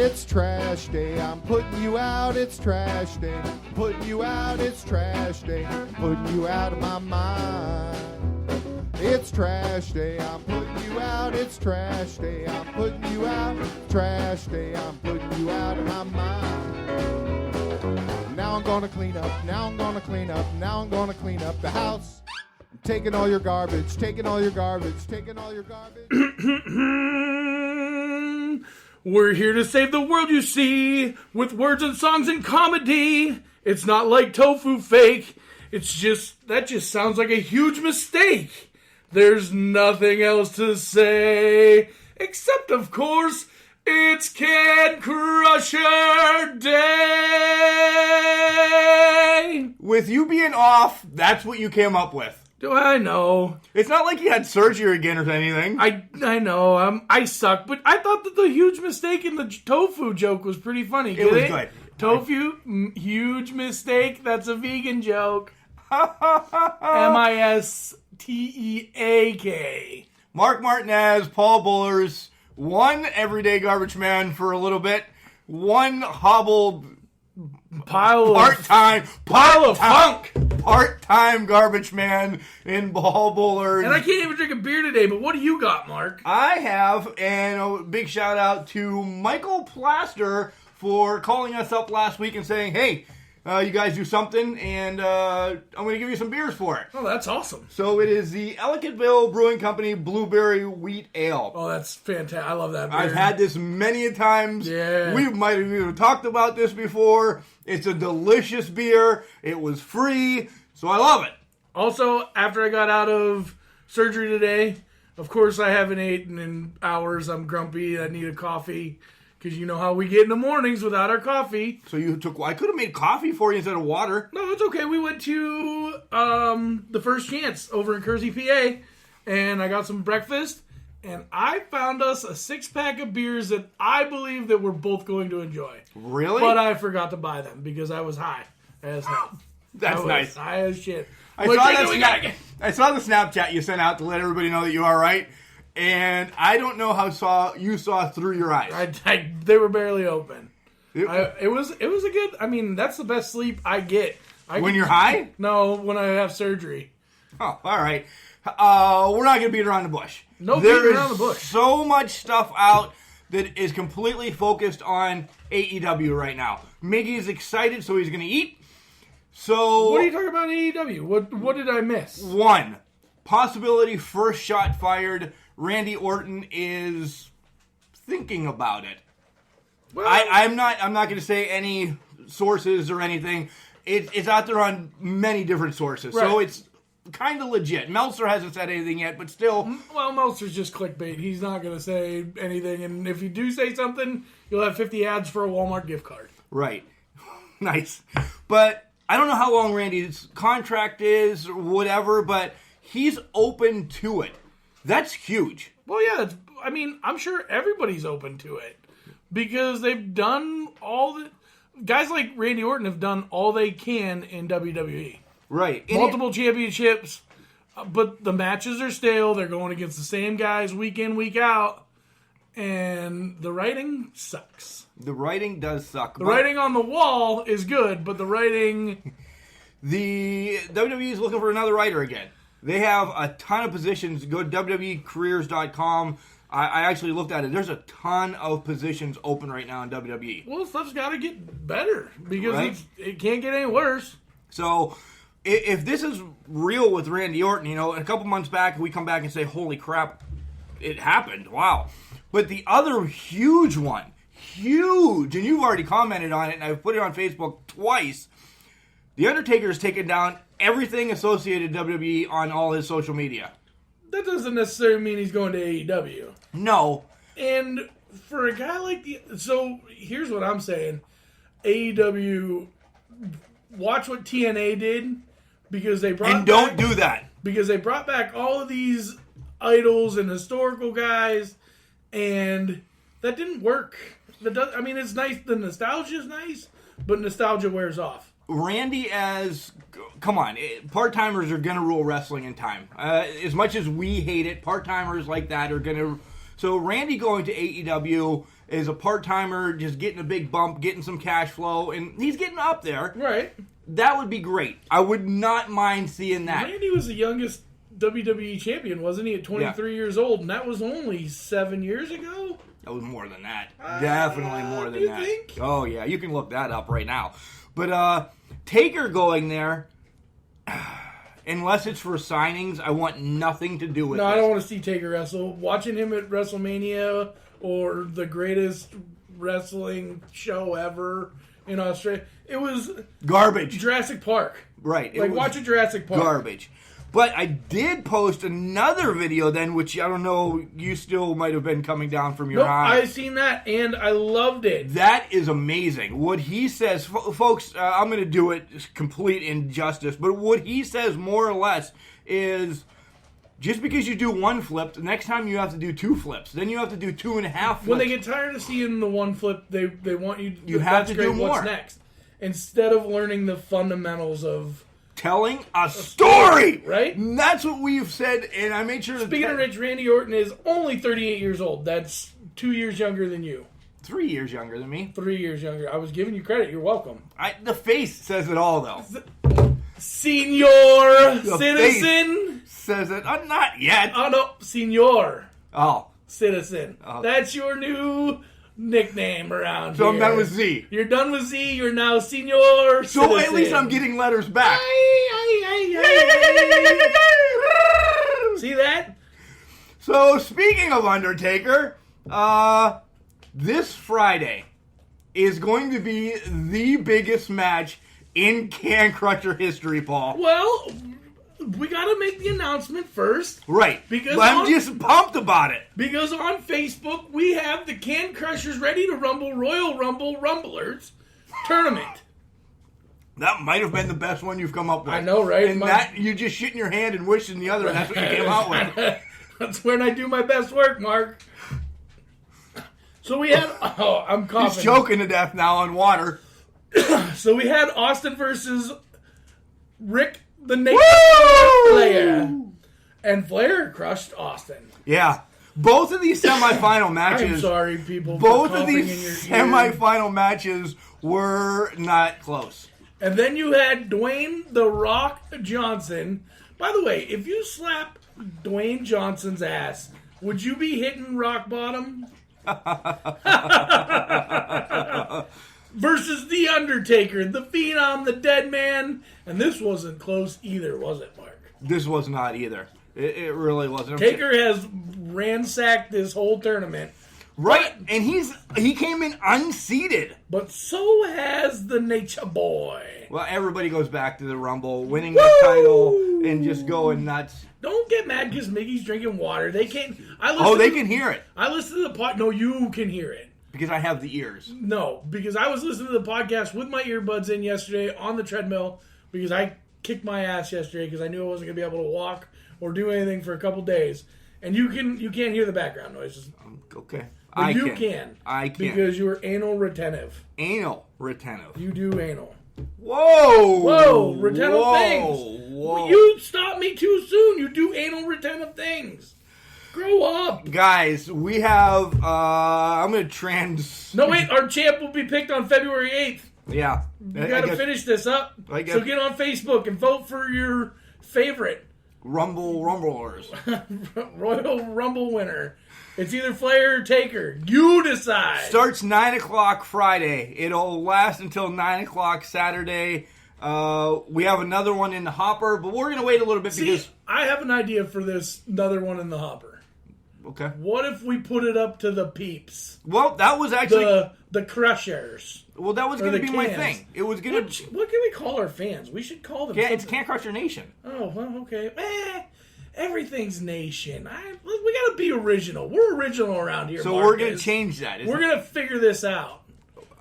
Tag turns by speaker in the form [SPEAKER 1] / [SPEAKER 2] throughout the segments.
[SPEAKER 1] it's trash day. I'm putting you out, it's trash day. Putting you out, it's trash day. Putting you out of my mind. It's trash day. I'm putting you out, it's trash day. I'm putting you out, trash day. I'm putting you out of my mind. Now I'm gonna clean up, now I'm gonna clean up, now I'm gonna clean up the house. I'm taking all your garbage, taking all your garbage, taking all your garbage.
[SPEAKER 2] We're here to save the world, you see, with words and songs and comedy. It's not like tofu fake. It's just, that just sounds like a huge mistake. There's nothing else to say, except, of course, it's Can Crusher Day!
[SPEAKER 3] With you being off, that's what you came up with.
[SPEAKER 2] Do I know?
[SPEAKER 3] It's not like you had surgery again or anything.
[SPEAKER 2] I know, I suck, but I thought that the huge mistake in the tofu joke was pretty funny.
[SPEAKER 3] It was good.
[SPEAKER 2] Tofu, huge mistake, that's a vegan joke. M-I-S-T-E-A-K.
[SPEAKER 3] Mark Martinez, Paul Bullers, one everyday garbage man for a little bit, one hobbled part-time garbage man in Paul Bullers.
[SPEAKER 2] And I can't even drink a beer today, but what do you got, Mark?
[SPEAKER 3] I have, and a big shout out to Michael Plaster for calling us up last week and saying, hey, you guys do something, and I'm going to give you some beers for it.
[SPEAKER 2] Oh, that's awesome.
[SPEAKER 3] So it is the Ellicottville Brewing Company Blueberry Wheat Ale.
[SPEAKER 2] Oh, that's fantastic. I love that beer.
[SPEAKER 3] I've had this many a times.
[SPEAKER 2] Yeah.
[SPEAKER 3] We might have even talked about this before. It's a delicious beer. It was free, so I love it.
[SPEAKER 2] Also, after I got out of surgery today, of course I haven't eaten in hours. I'm grumpy. I need a coffee. Because you know how we get in the mornings without our coffee.
[SPEAKER 3] So you took... I could have made coffee for you instead of water.
[SPEAKER 2] No, it's okay. We went to the First Chance over in Kersey, PA. And I got some breakfast. And I found us a 6-pack of beers that I believe that we're both going to enjoy.
[SPEAKER 3] Really?
[SPEAKER 2] But I forgot to buy them because I was high as hell.
[SPEAKER 3] That's nice.
[SPEAKER 2] High as shit.
[SPEAKER 3] I saw the Snapchat you sent out to let everybody know that you are right. And I don't know how you saw through your eyes.
[SPEAKER 2] They were barely open. It was a good. I mean, that's the best sleep I get.
[SPEAKER 3] When you're high?
[SPEAKER 2] No, when I have surgery.
[SPEAKER 3] Oh, all right. We're not going to beat around the bush.
[SPEAKER 2] No beating around the bush.
[SPEAKER 3] So much stuff out that is completely focused on AEW right now. Miggy is excited, so he's going to eat. So
[SPEAKER 2] what are you talking about AEW? What did I miss?
[SPEAKER 3] One possibility: first shot fired. Randy Orton is thinking about it. Well, I'm not going to say any sources or anything. It's out there on many different sources, right. So it's kind of legit. Meltzer hasn't said anything yet, but still.
[SPEAKER 2] Well, Meltzer's just clickbait. He's not going to say anything, and if you do say something, you'll have 50 ads for a Walmart gift card.
[SPEAKER 3] Right. Nice. But I don't know how long Randy's contract is or whatever, but he's open to it. That's huge.
[SPEAKER 2] Well, yeah. I mean, I'm sure everybody's open to it because they've done all the... Guys like Randy Orton have done all they can in WWE.
[SPEAKER 3] Right.
[SPEAKER 2] Multiple championships, but the matches are stale. They're going against the same guys week in, week out, and the writing sucks.
[SPEAKER 3] The writing does suck.
[SPEAKER 2] The writing on the wall is good, but the writing...
[SPEAKER 3] The WWE is looking for another writer again. They have a ton of positions. Go to WWEcareers.com. I actually looked at it. There's a ton of positions open right now in WWE.
[SPEAKER 2] Well, stuff's got to get better because it can't get any worse.
[SPEAKER 3] So, if this is real with Randy Orton, in a couple months back, we come back and say, holy crap, it happened. Wow. But the other huge one, and you've already commented on it, and I've put it on Facebook twice, The Undertaker has taken down everything associated with WWE on all his social media.
[SPEAKER 2] That doesn't necessarily mean he's going to AEW.
[SPEAKER 3] No.
[SPEAKER 2] And for a guy like so here's what I'm saying. AEW, watch what TNA did because they brought
[SPEAKER 3] do that.
[SPEAKER 2] Because they brought back all of these idols and historical guys, and that didn't work. It's nice. The nostalgia is nice, but nostalgia wears off.
[SPEAKER 3] Randy come on, part-timers are going to rule wrestling in time. As much as we hate it, part-timers like that are going to So Randy going to AEW is a part-timer, just getting a big bump, getting some cash flow, and he's getting up there.
[SPEAKER 2] Right.
[SPEAKER 3] That would be great. I would not mind seeing that.
[SPEAKER 2] Randy was the youngest WWE champion, wasn't he, at 23 years old? And that was only 7 years ago?
[SPEAKER 3] That was more than that. Definitely more than
[SPEAKER 2] you
[SPEAKER 3] that.
[SPEAKER 2] think?
[SPEAKER 3] Oh, yeah. You can look that up right now. But Taker going there, unless it's for signings, I want nothing to do with it.
[SPEAKER 2] No, I don't want to see Taker wrestle. Watching him at WrestleMania or the greatest wrestling show ever in Australia, it was
[SPEAKER 3] Garbage.
[SPEAKER 2] Jurassic Park.
[SPEAKER 3] Right.
[SPEAKER 2] Like, watch a Jurassic Park.
[SPEAKER 3] Garbage. But I did post another video then, which I don't know, you still might have been coming down from your
[SPEAKER 2] Nope,
[SPEAKER 3] high.
[SPEAKER 2] I seen that, and I loved it.
[SPEAKER 3] That is amazing. What he says, folks, I'm going to do it complete injustice, but what he says more or less is just because you do one flip, the next time you have to do 2 flips. Then you have to do 2.5 flips.
[SPEAKER 2] When they get tired of seeing the one flip, they want you
[SPEAKER 3] You have to do more.
[SPEAKER 2] What's next? Instead of learning the fundamentals of
[SPEAKER 3] telling a story,
[SPEAKER 2] right?
[SPEAKER 3] And that's what we've said, and I made sure.
[SPEAKER 2] Speaking of which, Randy Orton is only 38 years old. That's 2 years younger than you.
[SPEAKER 3] 3 years younger than me.
[SPEAKER 2] 3 years younger. I was giving you credit. You're welcome.
[SPEAKER 3] The face says it all, though.
[SPEAKER 2] Senor
[SPEAKER 3] The
[SPEAKER 2] Citizen.
[SPEAKER 3] face says it. Not yet.
[SPEAKER 2] Oh no, Senor
[SPEAKER 3] Oh,
[SPEAKER 2] Citizen.
[SPEAKER 3] Oh.
[SPEAKER 2] That's your new nickname around
[SPEAKER 3] so
[SPEAKER 2] here.
[SPEAKER 3] I'm done with Z.
[SPEAKER 2] You're done with Z. You're now Senor Citizen.
[SPEAKER 3] So at least I'm getting letters back.
[SPEAKER 2] See that?
[SPEAKER 3] So speaking of Undertaker, this Friday is going to be the biggest match in Can Crusher history, Paul.
[SPEAKER 2] Well, we got to make the announcement first.
[SPEAKER 3] Right.
[SPEAKER 2] Because
[SPEAKER 3] I'm just pumped about it.
[SPEAKER 2] Because on Facebook, we have the Can Crushers Ready to Rumble Royal Rumble Rumblers tournament.
[SPEAKER 3] That might have been the best one you've come up with.
[SPEAKER 2] I know, right?
[SPEAKER 3] And that you just shit in your hand and wish in the other, and that's what you came out with.
[SPEAKER 2] That's when I do my best work, Mark. So we had... Oh, I'm coughing.
[SPEAKER 3] He's choking to death now on water.
[SPEAKER 2] So we had Austin versus Rick the Naked Flair. And Flair crushed Austin.
[SPEAKER 3] Yeah. Both of these semifinal matches...
[SPEAKER 2] I'm sorry, people.
[SPEAKER 3] Both
[SPEAKER 2] for
[SPEAKER 3] of
[SPEAKER 2] coughing
[SPEAKER 3] these
[SPEAKER 2] in your ear.
[SPEAKER 3] semifinal matches were not close.
[SPEAKER 2] And then you had Dwayne The Rock Johnson. By the way, if you slap Dwayne Johnson's ass, would you be hitting rock bottom? Versus The Undertaker, The Phenom, The Dead Man. And this wasn't close either, was it, Mark?
[SPEAKER 3] This was not either. It really wasn't.
[SPEAKER 2] Taker has ransacked this whole tournament.
[SPEAKER 3] Right, and he came in unseeded.
[SPEAKER 2] But so has the Nature Boy.
[SPEAKER 3] Well, everybody goes back to the Rumble, winning the title and just going nuts.
[SPEAKER 2] Don't get mad because Mickey's drinking water. They can't.
[SPEAKER 3] They can hear it.
[SPEAKER 2] I listen to the pod. No, you can hear it.
[SPEAKER 3] Because I have the ears.
[SPEAKER 2] No, because I was listening to the podcast with my earbuds in yesterday on the treadmill because I kicked my ass yesterday because I knew I wasn't going to be able to walk or do anything for a couple days. And you can't hear the background noises.
[SPEAKER 3] Okay.
[SPEAKER 2] But you can.
[SPEAKER 3] I can.
[SPEAKER 2] Because you are anal retentive.
[SPEAKER 3] Anal retentive.
[SPEAKER 2] You do anal.
[SPEAKER 3] Whoa!
[SPEAKER 2] Whoa, retentive things.
[SPEAKER 3] Whoa.
[SPEAKER 2] You stopped me too soon. You do anal retentive things. Grow up.
[SPEAKER 3] Guys, we have, I'm going to
[SPEAKER 2] No, wait, our champ will be picked on February 8th.
[SPEAKER 3] Yeah.
[SPEAKER 2] We got to finish this up. So get on Facebook and vote for your favorite
[SPEAKER 3] Rumblers.
[SPEAKER 2] Royal Rumble winner. It's either Flair or Taker. You decide.
[SPEAKER 3] Starts 9 o'clock Friday. It'll last until 9 o'clock Saturday. We have another one in the hopper, but we're going to wait a little bit because...
[SPEAKER 2] I have an idea for this, another one in the hopper.
[SPEAKER 3] Okay.
[SPEAKER 2] What if we put it up to the peeps?
[SPEAKER 3] Well, that was actually...
[SPEAKER 2] The Crushers.
[SPEAKER 3] Well, that was going to be my thing. It was going to...
[SPEAKER 2] What can we call our fans? We should call them
[SPEAKER 3] it's Can't Crush Your Nation.
[SPEAKER 2] Oh, well, okay. Everything's nation. We got to be original. We're original around here.
[SPEAKER 3] So
[SPEAKER 2] Marcus.
[SPEAKER 3] we're going to change that.
[SPEAKER 2] We're going to figure this out.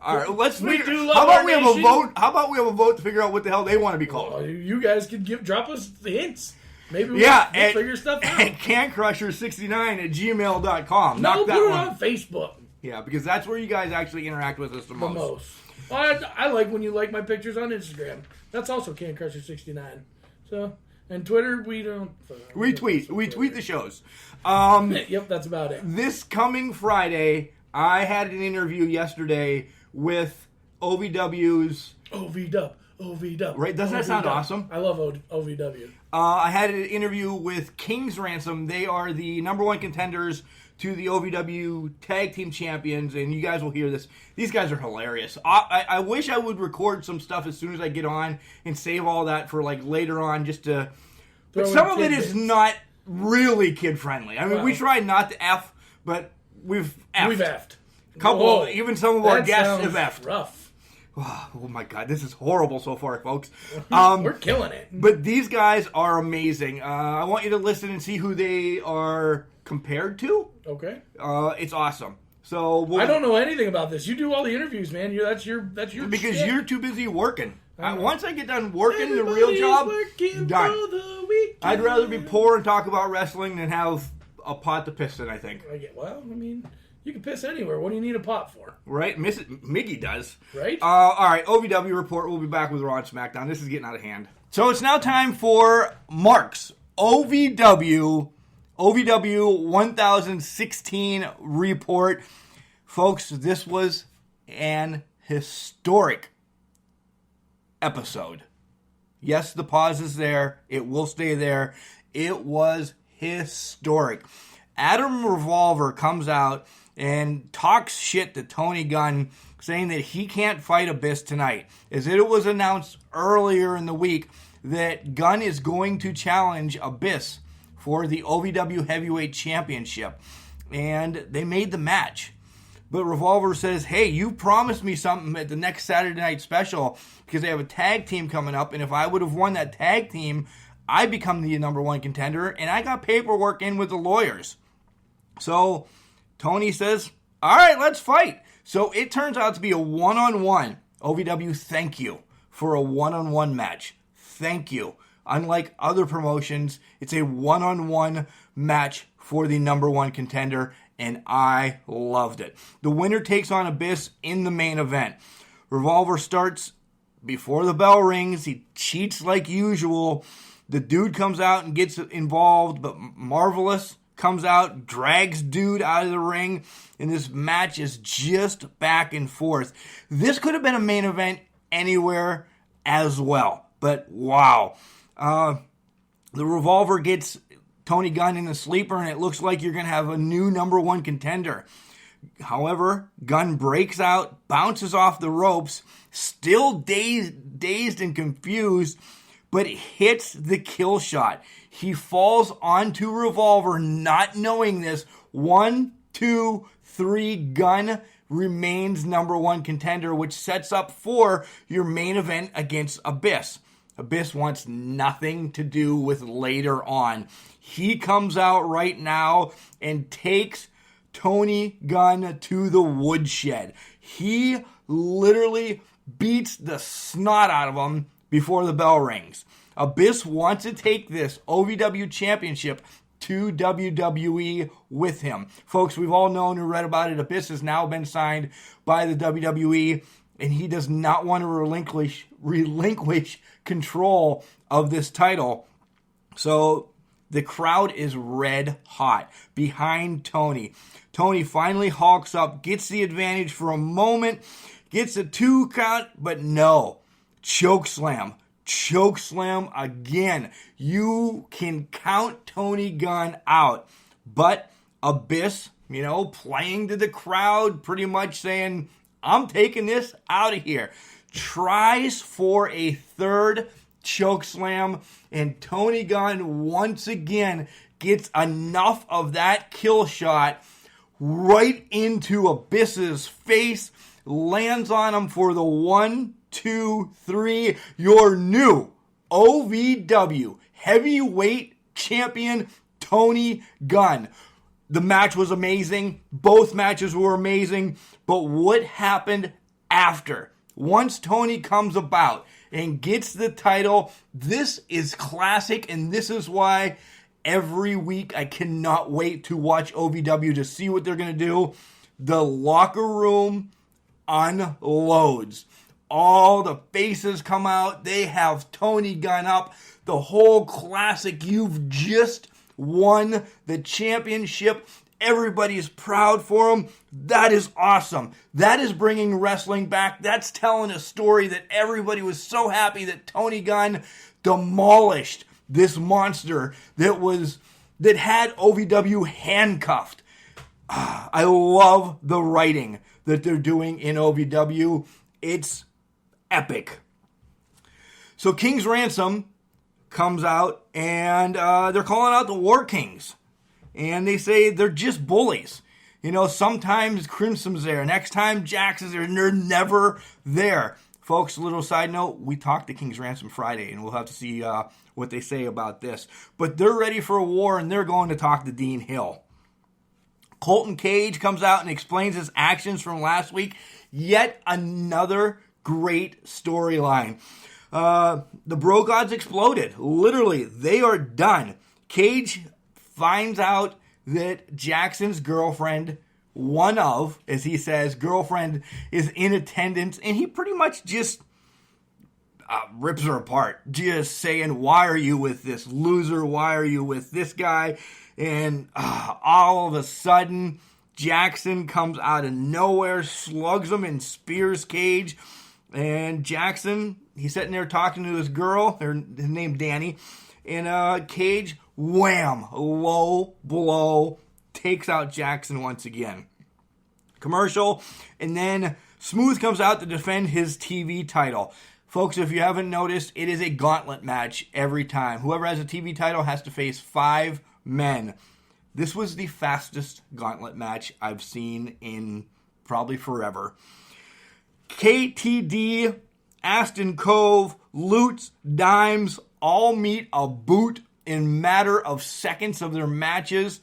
[SPEAKER 3] All right, let's
[SPEAKER 2] We
[SPEAKER 3] figure.
[SPEAKER 2] do love
[SPEAKER 3] How about
[SPEAKER 2] our
[SPEAKER 3] we have a
[SPEAKER 2] nation.
[SPEAKER 3] vote? How about we have a vote to figure out what the hell they want to be called?
[SPEAKER 2] Well, you guys could drop us the hints. Maybe we'll figure stuff out.
[SPEAKER 3] And cancrusher69@gmail.com.
[SPEAKER 2] No,
[SPEAKER 3] Knock that
[SPEAKER 2] put it
[SPEAKER 3] one.
[SPEAKER 2] on Facebook.
[SPEAKER 3] Yeah, because that's where you guys actually interact with us the most.
[SPEAKER 2] The most. Well, I like when you like my pictures on Instagram. That's also Can Crusher 69. So And Twitter, we don't.
[SPEAKER 3] We tweet the shows.
[SPEAKER 2] Yep, that's about it.
[SPEAKER 3] This coming Friday, I had an interview yesterday with OVW's...
[SPEAKER 2] OVW.
[SPEAKER 3] Right, doesn't that sound awesome?
[SPEAKER 2] I love OVW.
[SPEAKER 3] I had an interview with King's Ransom. They are the number one contenders to the OVW Tag Team Champions, and you guys will hear this. These guys are hilarious. I wish I would record some stuff as soon as I get on and save all that for like later on just to... But some of it is not really kid-friendly. I mean, we try not to F, but we've F'd.
[SPEAKER 2] We've F'd.
[SPEAKER 3] Even some of our guests have F'd.
[SPEAKER 2] Rough.
[SPEAKER 3] Oh my God, this is horrible so far, folks.
[SPEAKER 2] We're killing it.
[SPEAKER 3] But these guys are amazing. I want you to listen and see who they are compared to.
[SPEAKER 2] Okay.
[SPEAKER 3] It's awesome. So
[SPEAKER 2] I don't know anything about this. You do all the interviews, man. That's your
[SPEAKER 3] because
[SPEAKER 2] shit.
[SPEAKER 3] you're too busy working. Once I get done working the real job, done. I'd rather be poor and talk about wrestling than have a pot to piss in, I think.
[SPEAKER 2] Well, I mean, you can piss anywhere. What do you need a pot for?
[SPEAKER 3] Right? Miggy does.
[SPEAKER 2] Right?
[SPEAKER 3] All right, OVW report. We'll be back with Raw and SmackDown. This is getting out of hand. So it's now time for Mark's OVW 1016 report. Folks, this was an historic episode. Yes, the pause is there. It will stay there. It was historic. Adam Revolver comes out and talks shit to Tony Gunn, saying that he can't fight Abyss tonight. As it was announced earlier in the week that Gunn is going to challenge Abyss for the OVW Heavyweight Championship. And they made the match. But Revolver says, hey, you promised me something at the next Saturday night special because they have a tag team coming up. And if I would have won that tag team, I become the number one contender. And I got paperwork in with the lawyers. So Tony says, all right, let's fight. So it turns out to be a one-on-one. OVW, thank you for a one-on-one match. Thank you. Unlike other promotions, it's a one-on-one match for the number one contender, and I loved it. The winner takes on Abyss in the main event. Revolver starts before the bell rings. He cheats like usual. The dude comes out and gets involved, but Marvelous comes out, drags dude out of the ring, and this match is just back and forth. This could have been a main event anywhere as well, but wow. The Revolver gets Tony Gunn in the sleeper, and it looks like you're going to have a new number one contender. However, Gunn breaks out, bounces off the ropes, still dazed and confused, but hits the kill shot. He falls onto Revolver, not knowing this. 1, 2, 3, Gunn remains number one contender, which sets up for your main event against Abyss. Abyss wants nothing to do with later on. He comes out right now and takes Tony Gunn to the woodshed. He literally beats the snot out of him before the bell rings. Abyss wants to take this OVW championship to WWE with him. Folks, we've all known and read about it. Abyss has now been signed by the WWE, and he does not want to relinquish control of this title. So the crowd is red hot behind Tony. Tony finally hulks up, gets the advantage for a moment, gets a 2 count, but no. Chokeslam again. You can count Tony Gunn out. But Abyss, playing to the crowd, pretty much saying, I'm taking this out of here. Tries for a third chokeslam, and Tony Gunn once again gets enough of that kill shot right into Abyss's face, lands on him for the 1, 2, 3, your new OVW Heavyweight Champion Tony Gunn. The match was amazing. Both matches were amazing. But what happened after? Once Tony comes about and gets the title, this is classic, and this is why every week I cannot wait to watch OVW to see what they're going to do. The locker room unloads. all the faces come out. They have Tony Gunn up. The whole classic. You've just won the championship. Everybody's proud for him. That is awesome. That is bringing wrestling back. That's telling a story that everybody was so happy that Tony Gunn demolished this monster that had OVW handcuffed. I love the writing that they're doing in OVW. It's epic. So King's Ransom comes out, and they're calling out the War Kings. And they say they're just bullies. You know, sometimes Crimson's there. Next time Jax is there, and they're never there. Folks, a little side note, we talked to King's Ransom Friday, and we'll have to see what they say about this. But they're ready for a war, and they're going to talk to Dean Hill. Colton Cage comes out and explains his actions from last week. Yet another great storyline. The Bro Gods exploded. Literally, they are done. Cage finds out that Jackson's girlfriend, one of, as he says, girlfriend, is in attendance, and he pretty much just rips her apart, just saying, why are you with this loser? Why are you with this guy? And all of a sudden, Jackson comes out of nowhere, slugs him, and spears Cage. And Jackson, he's sitting there talking to his girl, his name Danny, and Cage, wham, low blow, takes out Jackson once again. Commercial, and then Smooth comes out to defend his TV title. Folks, if you haven't noticed, it is a gauntlet match every time. Whoever has a TV title has to face 5 men. This was the fastest gauntlet match I've seen in probably forever. KTD, Aston Cove, Lutz, Dimes all meet a boot in matter of seconds of their matches.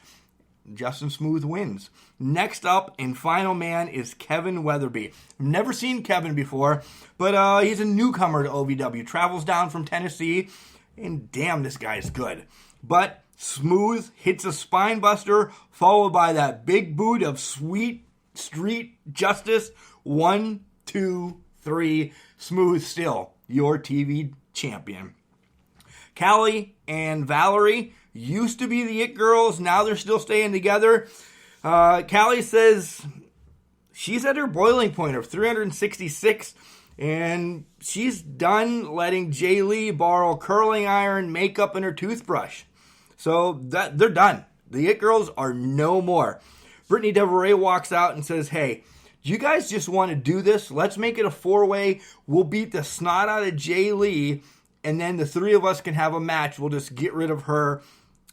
[SPEAKER 3] Justin Smooth wins. Next up and final man is Kevin Weatherby. I've never seen Kevin before, but he's a newcomer to OVW. Travels down from Tennessee, and damn, this guy's good. But Smooth hits a spine buster, followed by that big boot of sweet street justice. 1, 2, 3. Smooth still your TV champion. Callie and Valerie used to be the It Girls. Now they're still staying together. Callie says she's at her boiling point of 366, and she's done letting Jay Lee borrow curling iron, makeup, and her toothbrush. So they're done. The It Girls are no more. Brittany Deveray walks out and says, hey, you guys just want to do this? Let's make it a 4-way. We'll beat the snot out of Jay Lee, and then the 3 of us can have a match. We'll just get rid of her.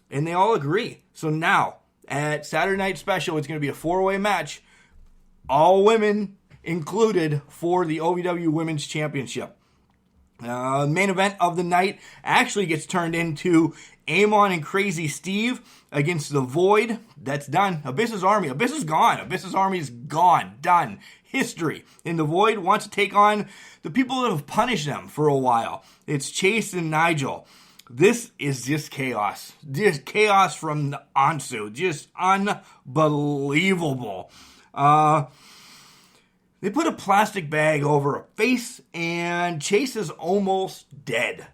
[SPEAKER 3] And they all agree. So now, at Saturday Night Special, it's going to be a 4-way match. All women included for the OVW Women's Championship. The main event of the night actually gets turned into Amon and Crazy Steve against The Void. That's done. Abyss's Army. Abyss is gone. Abyss's Army is gone. Done. History. And The Void wants to take on the people that have punished them for a while. It's Chase and Nigel. This is just chaos. Just chaos from the Ansu. Just unbelievable. They put a plastic bag over a face, and Chase is almost dead.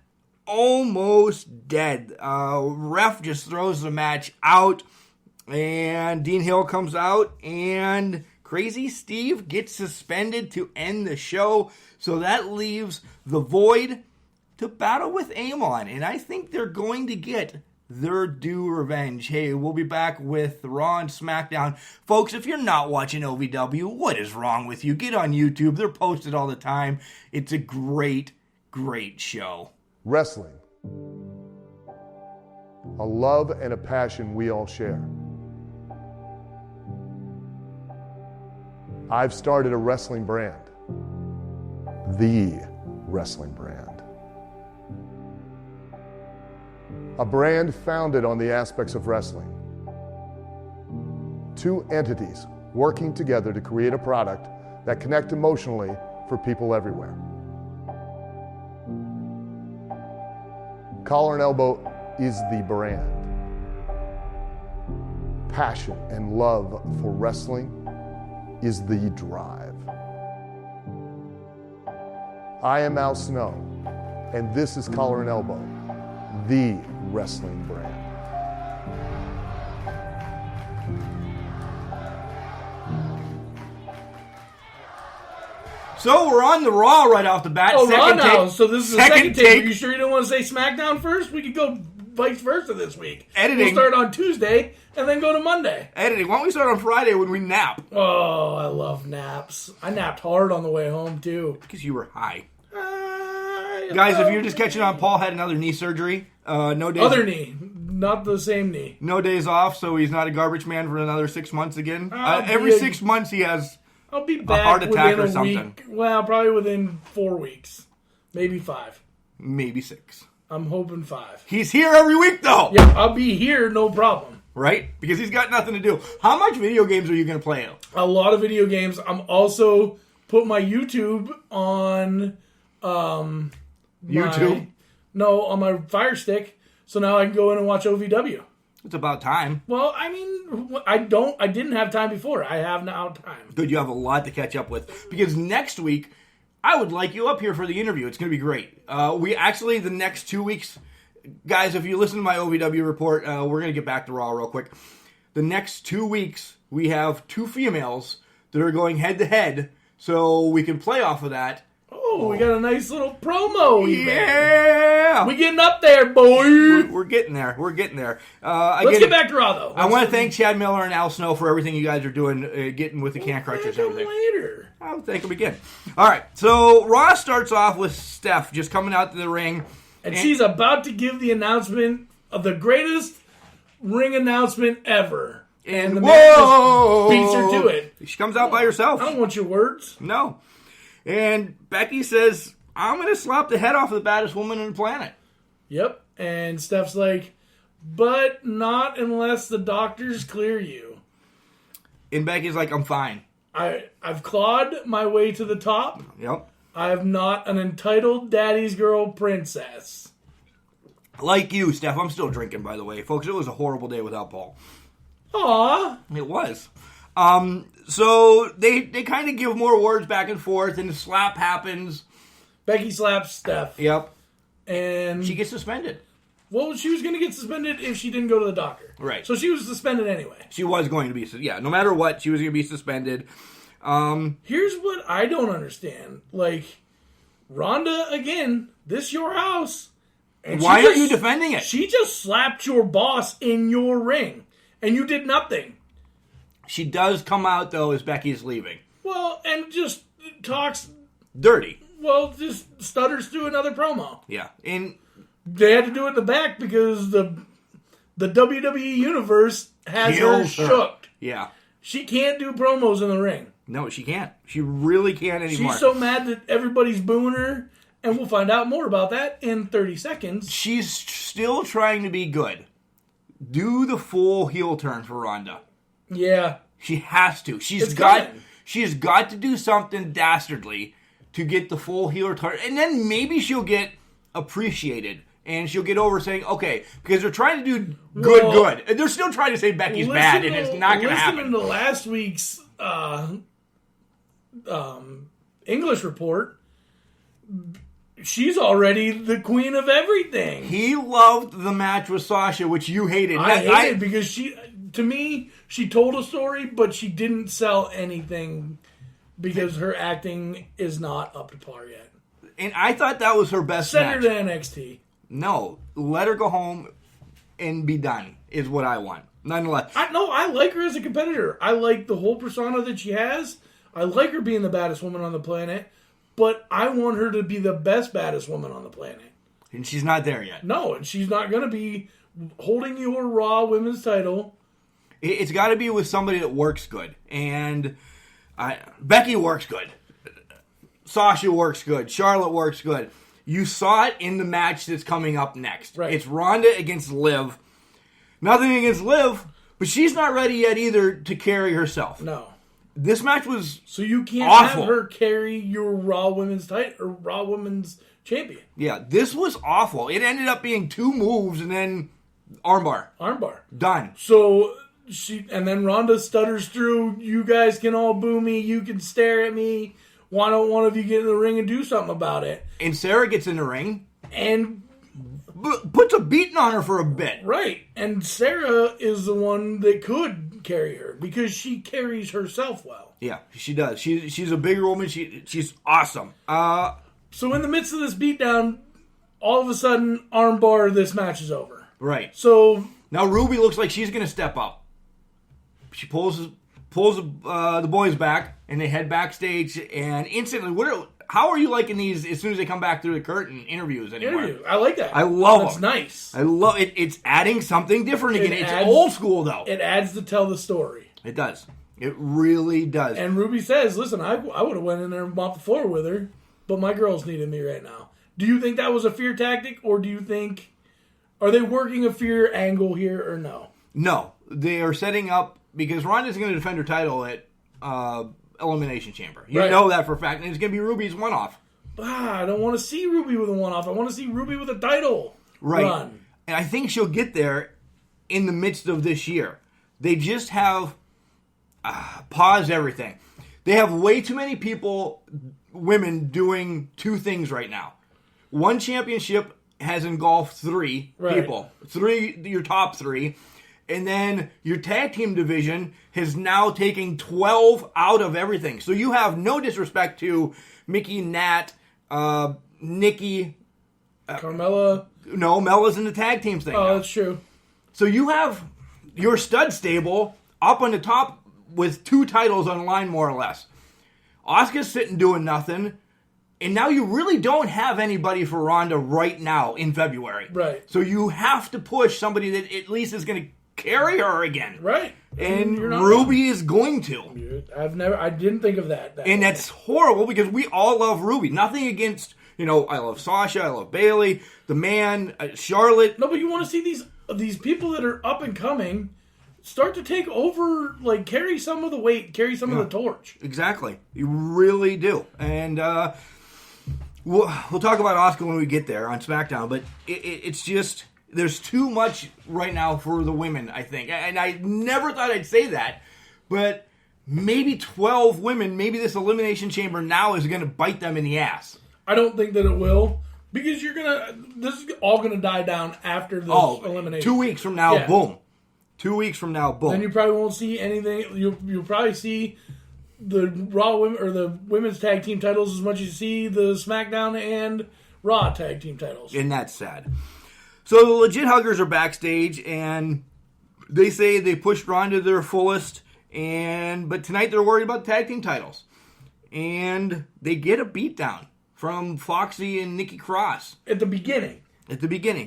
[SPEAKER 3] Almost dead. Ref just throws the match out, and Dean Hill comes out, and Crazy Steve gets suspended to end the show. So that leaves The Void to battle with Amon, and I think they're going to get their due revenge. Hey, we'll be back with Raw and SmackDown. Folks, if you're not watching OVW, what is wrong with you? Get on YouTube. They're posted all the time. It's a great, great show.
[SPEAKER 4] Wrestling. A love and a passion we all share. I've started a wrestling brand. The wrestling brand. A brand founded on the aspects of wrestling. 2 entities working together to create a product that connect emotionally for people everywhere. Collar and Elbow is the brand. Passion and love for wrestling is the drive. I am Al Snow, and this is Collar and Elbow, the wrestling brand.
[SPEAKER 3] So we're on the Raw right off the bat.
[SPEAKER 2] Oh, Raw
[SPEAKER 3] Second
[SPEAKER 2] now.
[SPEAKER 3] take-
[SPEAKER 2] So this is the
[SPEAKER 3] second
[SPEAKER 2] second take.
[SPEAKER 3] take.
[SPEAKER 2] Are you sure you didn't want to say SmackDown first? We could go vice versa this week.
[SPEAKER 3] Editing.
[SPEAKER 2] We'll start on Tuesday and then go to Monday.
[SPEAKER 3] Editing. Why don't we start on Friday when we nap?
[SPEAKER 2] Oh, I love naps. I napped hard on the way home, too.
[SPEAKER 3] Because you were high. Guys, if you're just catching on, Paul had another knee surgery. No days.
[SPEAKER 2] Other knee, not the same knee.
[SPEAKER 3] No days off, so he's not a garbage man for another 6 months again. Every
[SPEAKER 2] big.
[SPEAKER 3] 6 months he has
[SPEAKER 2] I'll be back
[SPEAKER 3] heart attack
[SPEAKER 2] within
[SPEAKER 3] or
[SPEAKER 2] a
[SPEAKER 3] something.
[SPEAKER 2] week. Well, probably within 4 weeks. Maybe 5.
[SPEAKER 3] maybe 6.
[SPEAKER 2] I'm hoping 5.
[SPEAKER 3] He's here every week, though.
[SPEAKER 2] Yeah, I'll be here, no problem.
[SPEAKER 3] Right? Because he's got nothing to do. How much video games are you going to play?
[SPEAKER 2] A lot of video games. I'm also put my YouTube on
[SPEAKER 3] YouTube?
[SPEAKER 2] on my Fire Stick, so now I can go in and watch OVW.
[SPEAKER 3] It's about time.
[SPEAKER 2] Well, I mean, I didn't have time before. I have now time.
[SPEAKER 3] Good, you have a lot to catch up with. Because next week, I would like you up here for the interview. It's going to be great. The next 2 weeks, guys, if you listen to my OVW report, we're going to get back to Raw real quick. The next 2 weeks, we have 2 females that are going head-to-head, so we can play off of that.
[SPEAKER 2] Oh, we got a nice little promo.
[SPEAKER 3] Yeah!
[SPEAKER 2] We getting up there, boy.
[SPEAKER 3] We're getting there. We're getting there.
[SPEAKER 2] Let's get back to Raw, though.
[SPEAKER 3] I want to thank Chad Miller and Al Snow for everything you guys are doing, getting with the can crushers and everything.
[SPEAKER 2] Later.
[SPEAKER 3] I'll thank them again. All right, so Raw starts off with Steph just coming out to the ring.
[SPEAKER 2] And she's about to give the announcement of the greatest ring announcement ever.
[SPEAKER 3] And
[SPEAKER 2] the man
[SPEAKER 3] whoa!
[SPEAKER 2] just beats her to it.
[SPEAKER 3] She comes out by herself.
[SPEAKER 2] I don't want your words.
[SPEAKER 3] No. And Becky says, I'm going to slap the head off of the baddest woman on the planet.
[SPEAKER 2] Yep. And Steph's like, but not unless the doctors clear you.
[SPEAKER 3] And Becky's like, I'm fine.
[SPEAKER 2] I've clawed my way to the top.
[SPEAKER 3] Yep.
[SPEAKER 2] I am not an entitled daddy's girl princess.
[SPEAKER 3] Like you, Steph. I'm still drinking, by the way. Folks, it was a horrible day without Paul.
[SPEAKER 2] Aw.
[SPEAKER 3] It was. So they kind of give more words back and forth, and the slap happens.
[SPEAKER 2] Becky slaps Steph.
[SPEAKER 3] Yep.
[SPEAKER 2] And
[SPEAKER 3] She gets suspended.
[SPEAKER 2] well, she was going to get suspended if she didn't go to the doctor.
[SPEAKER 3] Right.
[SPEAKER 2] So she was suspended anyway.
[SPEAKER 3] She was going to be, no matter what, she was going to be suspended.
[SPEAKER 2] Here's what I don't understand. Like, Rhonda, again, this your house. And
[SPEAKER 3] Why
[SPEAKER 2] she
[SPEAKER 3] are you defending it?
[SPEAKER 2] She just slapped your boss in your ring, and you did nothing.
[SPEAKER 3] She does come out, though, as Becky's leaving.
[SPEAKER 2] Well, and just talks,
[SPEAKER 3] Dirty.
[SPEAKER 2] well, just stutters through another promo.
[SPEAKER 3] Yeah. And
[SPEAKER 2] They had to do it in the back because the WWE Universe has her
[SPEAKER 3] kills her.
[SPEAKER 2] shook.
[SPEAKER 3] Yeah.
[SPEAKER 2] She can't do promos in the ring.
[SPEAKER 3] No, she can't. She really can't anymore.
[SPEAKER 2] She's so mad that everybody's booing her, and we'll find out more about that in 30 seconds.
[SPEAKER 3] She's still trying to be good. Do the full heel turn for Ronda.
[SPEAKER 2] Yeah.
[SPEAKER 3] She has to. She has got to do something dastardly to get the full heel turn. And then maybe she'll get appreciated. And she'll get over saying, okay, because they're trying to do good. And they're still trying to say Becky's bad, and it's not going to happen.
[SPEAKER 2] Listening to last week's English report, she's already the queen of everything.
[SPEAKER 3] He loved the match with Sasha, which you hated.
[SPEAKER 2] I hated because to me, she told a story, but she didn't sell anything because her acting is not up to par yet.
[SPEAKER 3] And I thought that was her best
[SPEAKER 2] Send
[SPEAKER 3] match.
[SPEAKER 2] her to NXT.
[SPEAKER 3] No, let her go home and be done is what I want. Nonetheless.
[SPEAKER 2] I like her as a competitor. I like the whole persona that she has. I like her being the baddest woman on the planet, but I want her to be the best baddest woman on the planet.
[SPEAKER 3] And she's not there yet.
[SPEAKER 2] No, and she's not going to be holding your Raw Women's title.
[SPEAKER 3] It's got to be with somebody that works good. And Becky works good. Sasha works good. Charlotte works good. You saw it in the match that's coming up next.
[SPEAKER 2] Right.
[SPEAKER 3] It's Ronda against Liv. Nothing against Liv, but she's not ready yet either to carry herself.
[SPEAKER 2] No.
[SPEAKER 3] This match was
[SPEAKER 2] So you can't
[SPEAKER 3] awful.
[SPEAKER 2] have her carry your Raw Women's title or Raw Women's champion.
[SPEAKER 3] Yeah, this was awful. It ended up being 2 moves and then armbar.
[SPEAKER 2] Armbar.
[SPEAKER 3] Done.
[SPEAKER 2] So and then Ronda stutters through, you guys can all boo me, you can stare at me, Why don't one of you get in the ring and do something about it?
[SPEAKER 3] And Sarah gets in the ring
[SPEAKER 2] And
[SPEAKER 3] puts a beating on her for a bit.
[SPEAKER 2] right, and Sarah is the one that could carry her because she carries herself well.
[SPEAKER 3] Yeah, she does. She's a bigger woman. She's awesome.
[SPEAKER 2] So in the midst of this beatdown, all of a sudden, armbar, this match is over.
[SPEAKER 3] Right.
[SPEAKER 2] So
[SPEAKER 3] Now Ruby looks like she's going to step up. She pulls the boys back, and they head backstage. And instantly, how are you liking these as soon as they come back through the curtain interviews anymore?
[SPEAKER 2] I like that.
[SPEAKER 3] I love
[SPEAKER 2] That's
[SPEAKER 3] them.
[SPEAKER 2] nice.
[SPEAKER 3] I love it. It's adding something different again. It's
[SPEAKER 2] adds-
[SPEAKER 3] old school though.
[SPEAKER 2] It adds to tell the story.
[SPEAKER 3] It does. It really does.
[SPEAKER 2] And Ruby says, "Listen, I would have went in there and mopped the floor with her, but my girls needed me right now." Do you think that was a fear tactic, or do you think are they working a fear angle here, or no?
[SPEAKER 3] No, they are setting up because Ronda's going to defend her title at Elimination Chamber. You
[SPEAKER 2] Right.
[SPEAKER 3] know that for a fact, and it's going to be Ruby's one-off.
[SPEAKER 2] I don't want to see Ruby with a one-off. I want to see Ruby with a title run.
[SPEAKER 3] And I think she'll get there in the midst of this year. They just have paused everything. They have way too many women doing two things right now. One championship has engulfed three people. Your top three. And then your tag team division has now taken 12 out of everything. So you have no disrespect to Mickey, Nat, Nikki.
[SPEAKER 2] Carmella.
[SPEAKER 3] No, Mella's in the tag team thing.
[SPEAKER 2] Oh,
[SPEAKER 3] now.
[SPEAKER 2] that's true.
[SPEAKER 3] So you have your stud stable up on the top with 2 titles on the line, more or less. Asuka's sitting doing nothing. And now you really don't have anybody for Ronda right now in February.
[SPEAKER 2] Right.
[SPEAKER 3] So you have to push somebody that at least is going to carry her again.
[SPEAKER 2] Right.
[SPEAKER 3] And
[SPEAKER 2] you're not
[SPEAKER 3] Ruby is going to.
[SPEAKER 2] wrong. I didn't think of that.
[SPEAKER 3] And that's horrible because we all love Ruby. Nothing against, I love Sasha, I love Bayley, the man, Charlotte.
[SPEAKER 2] No, but you want to see these people that are up and coming start to take over, like carry some of the weight, carry some of the torch.
[SPEAKER 3] Exactly. You really do. And we'll talk about Asuka when we get there on SmackDown, but it's just... There's too much right now for the women, I think. And I never thought I'd say that. But maybe 12 women, maybe this Elimination Chamber now is going to bite them in the ass.
[SPEAKER 2] I don't think that it will. Because this is all going to die down after this elimination.
[SPEAKER 3] 2 weeks from now, boom. 2 weeks from now, boom.
[SPEAKER 2] Then you probably won't see anything. You'll probably see the Raw women or the women's tag team titles as much as you see the SmackDown and Raw tag team titles.
[SPEAKER 3] And that's sad. So the Legit Huggers are backstage, and they say they pushed Ronda to their fullest, but tonight they're worried about tag team titles. And they get a beatdown from Foxy and Nikki Cross.
[SPEAKER 2] At the beginning.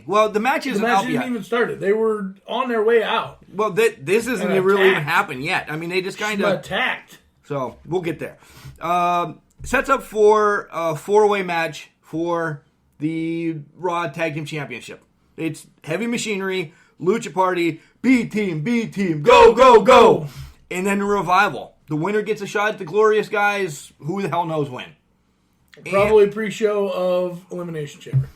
[SPEAKER 3] Well, the match isn't out yet.
[SPEAKER 2] The match didn't even started. They were on their way out.
[SPEAKER 3] Well, this isn't really even happened yet. I mean, they just kind of...
[SPEAKER 2] attacked.
[SPEAKER 3] So, we'll get there. Sets up for a 4-way match for the Raw Tag Team Championship. It's Heavy Machinery, Lucha Party, B Team, go, go, go. And then the Revival. The winner gets a shot at the Glorious Guys. Who the hell knows when?
[SPEAKER 2] Probably pre-show of Elimination Chamber.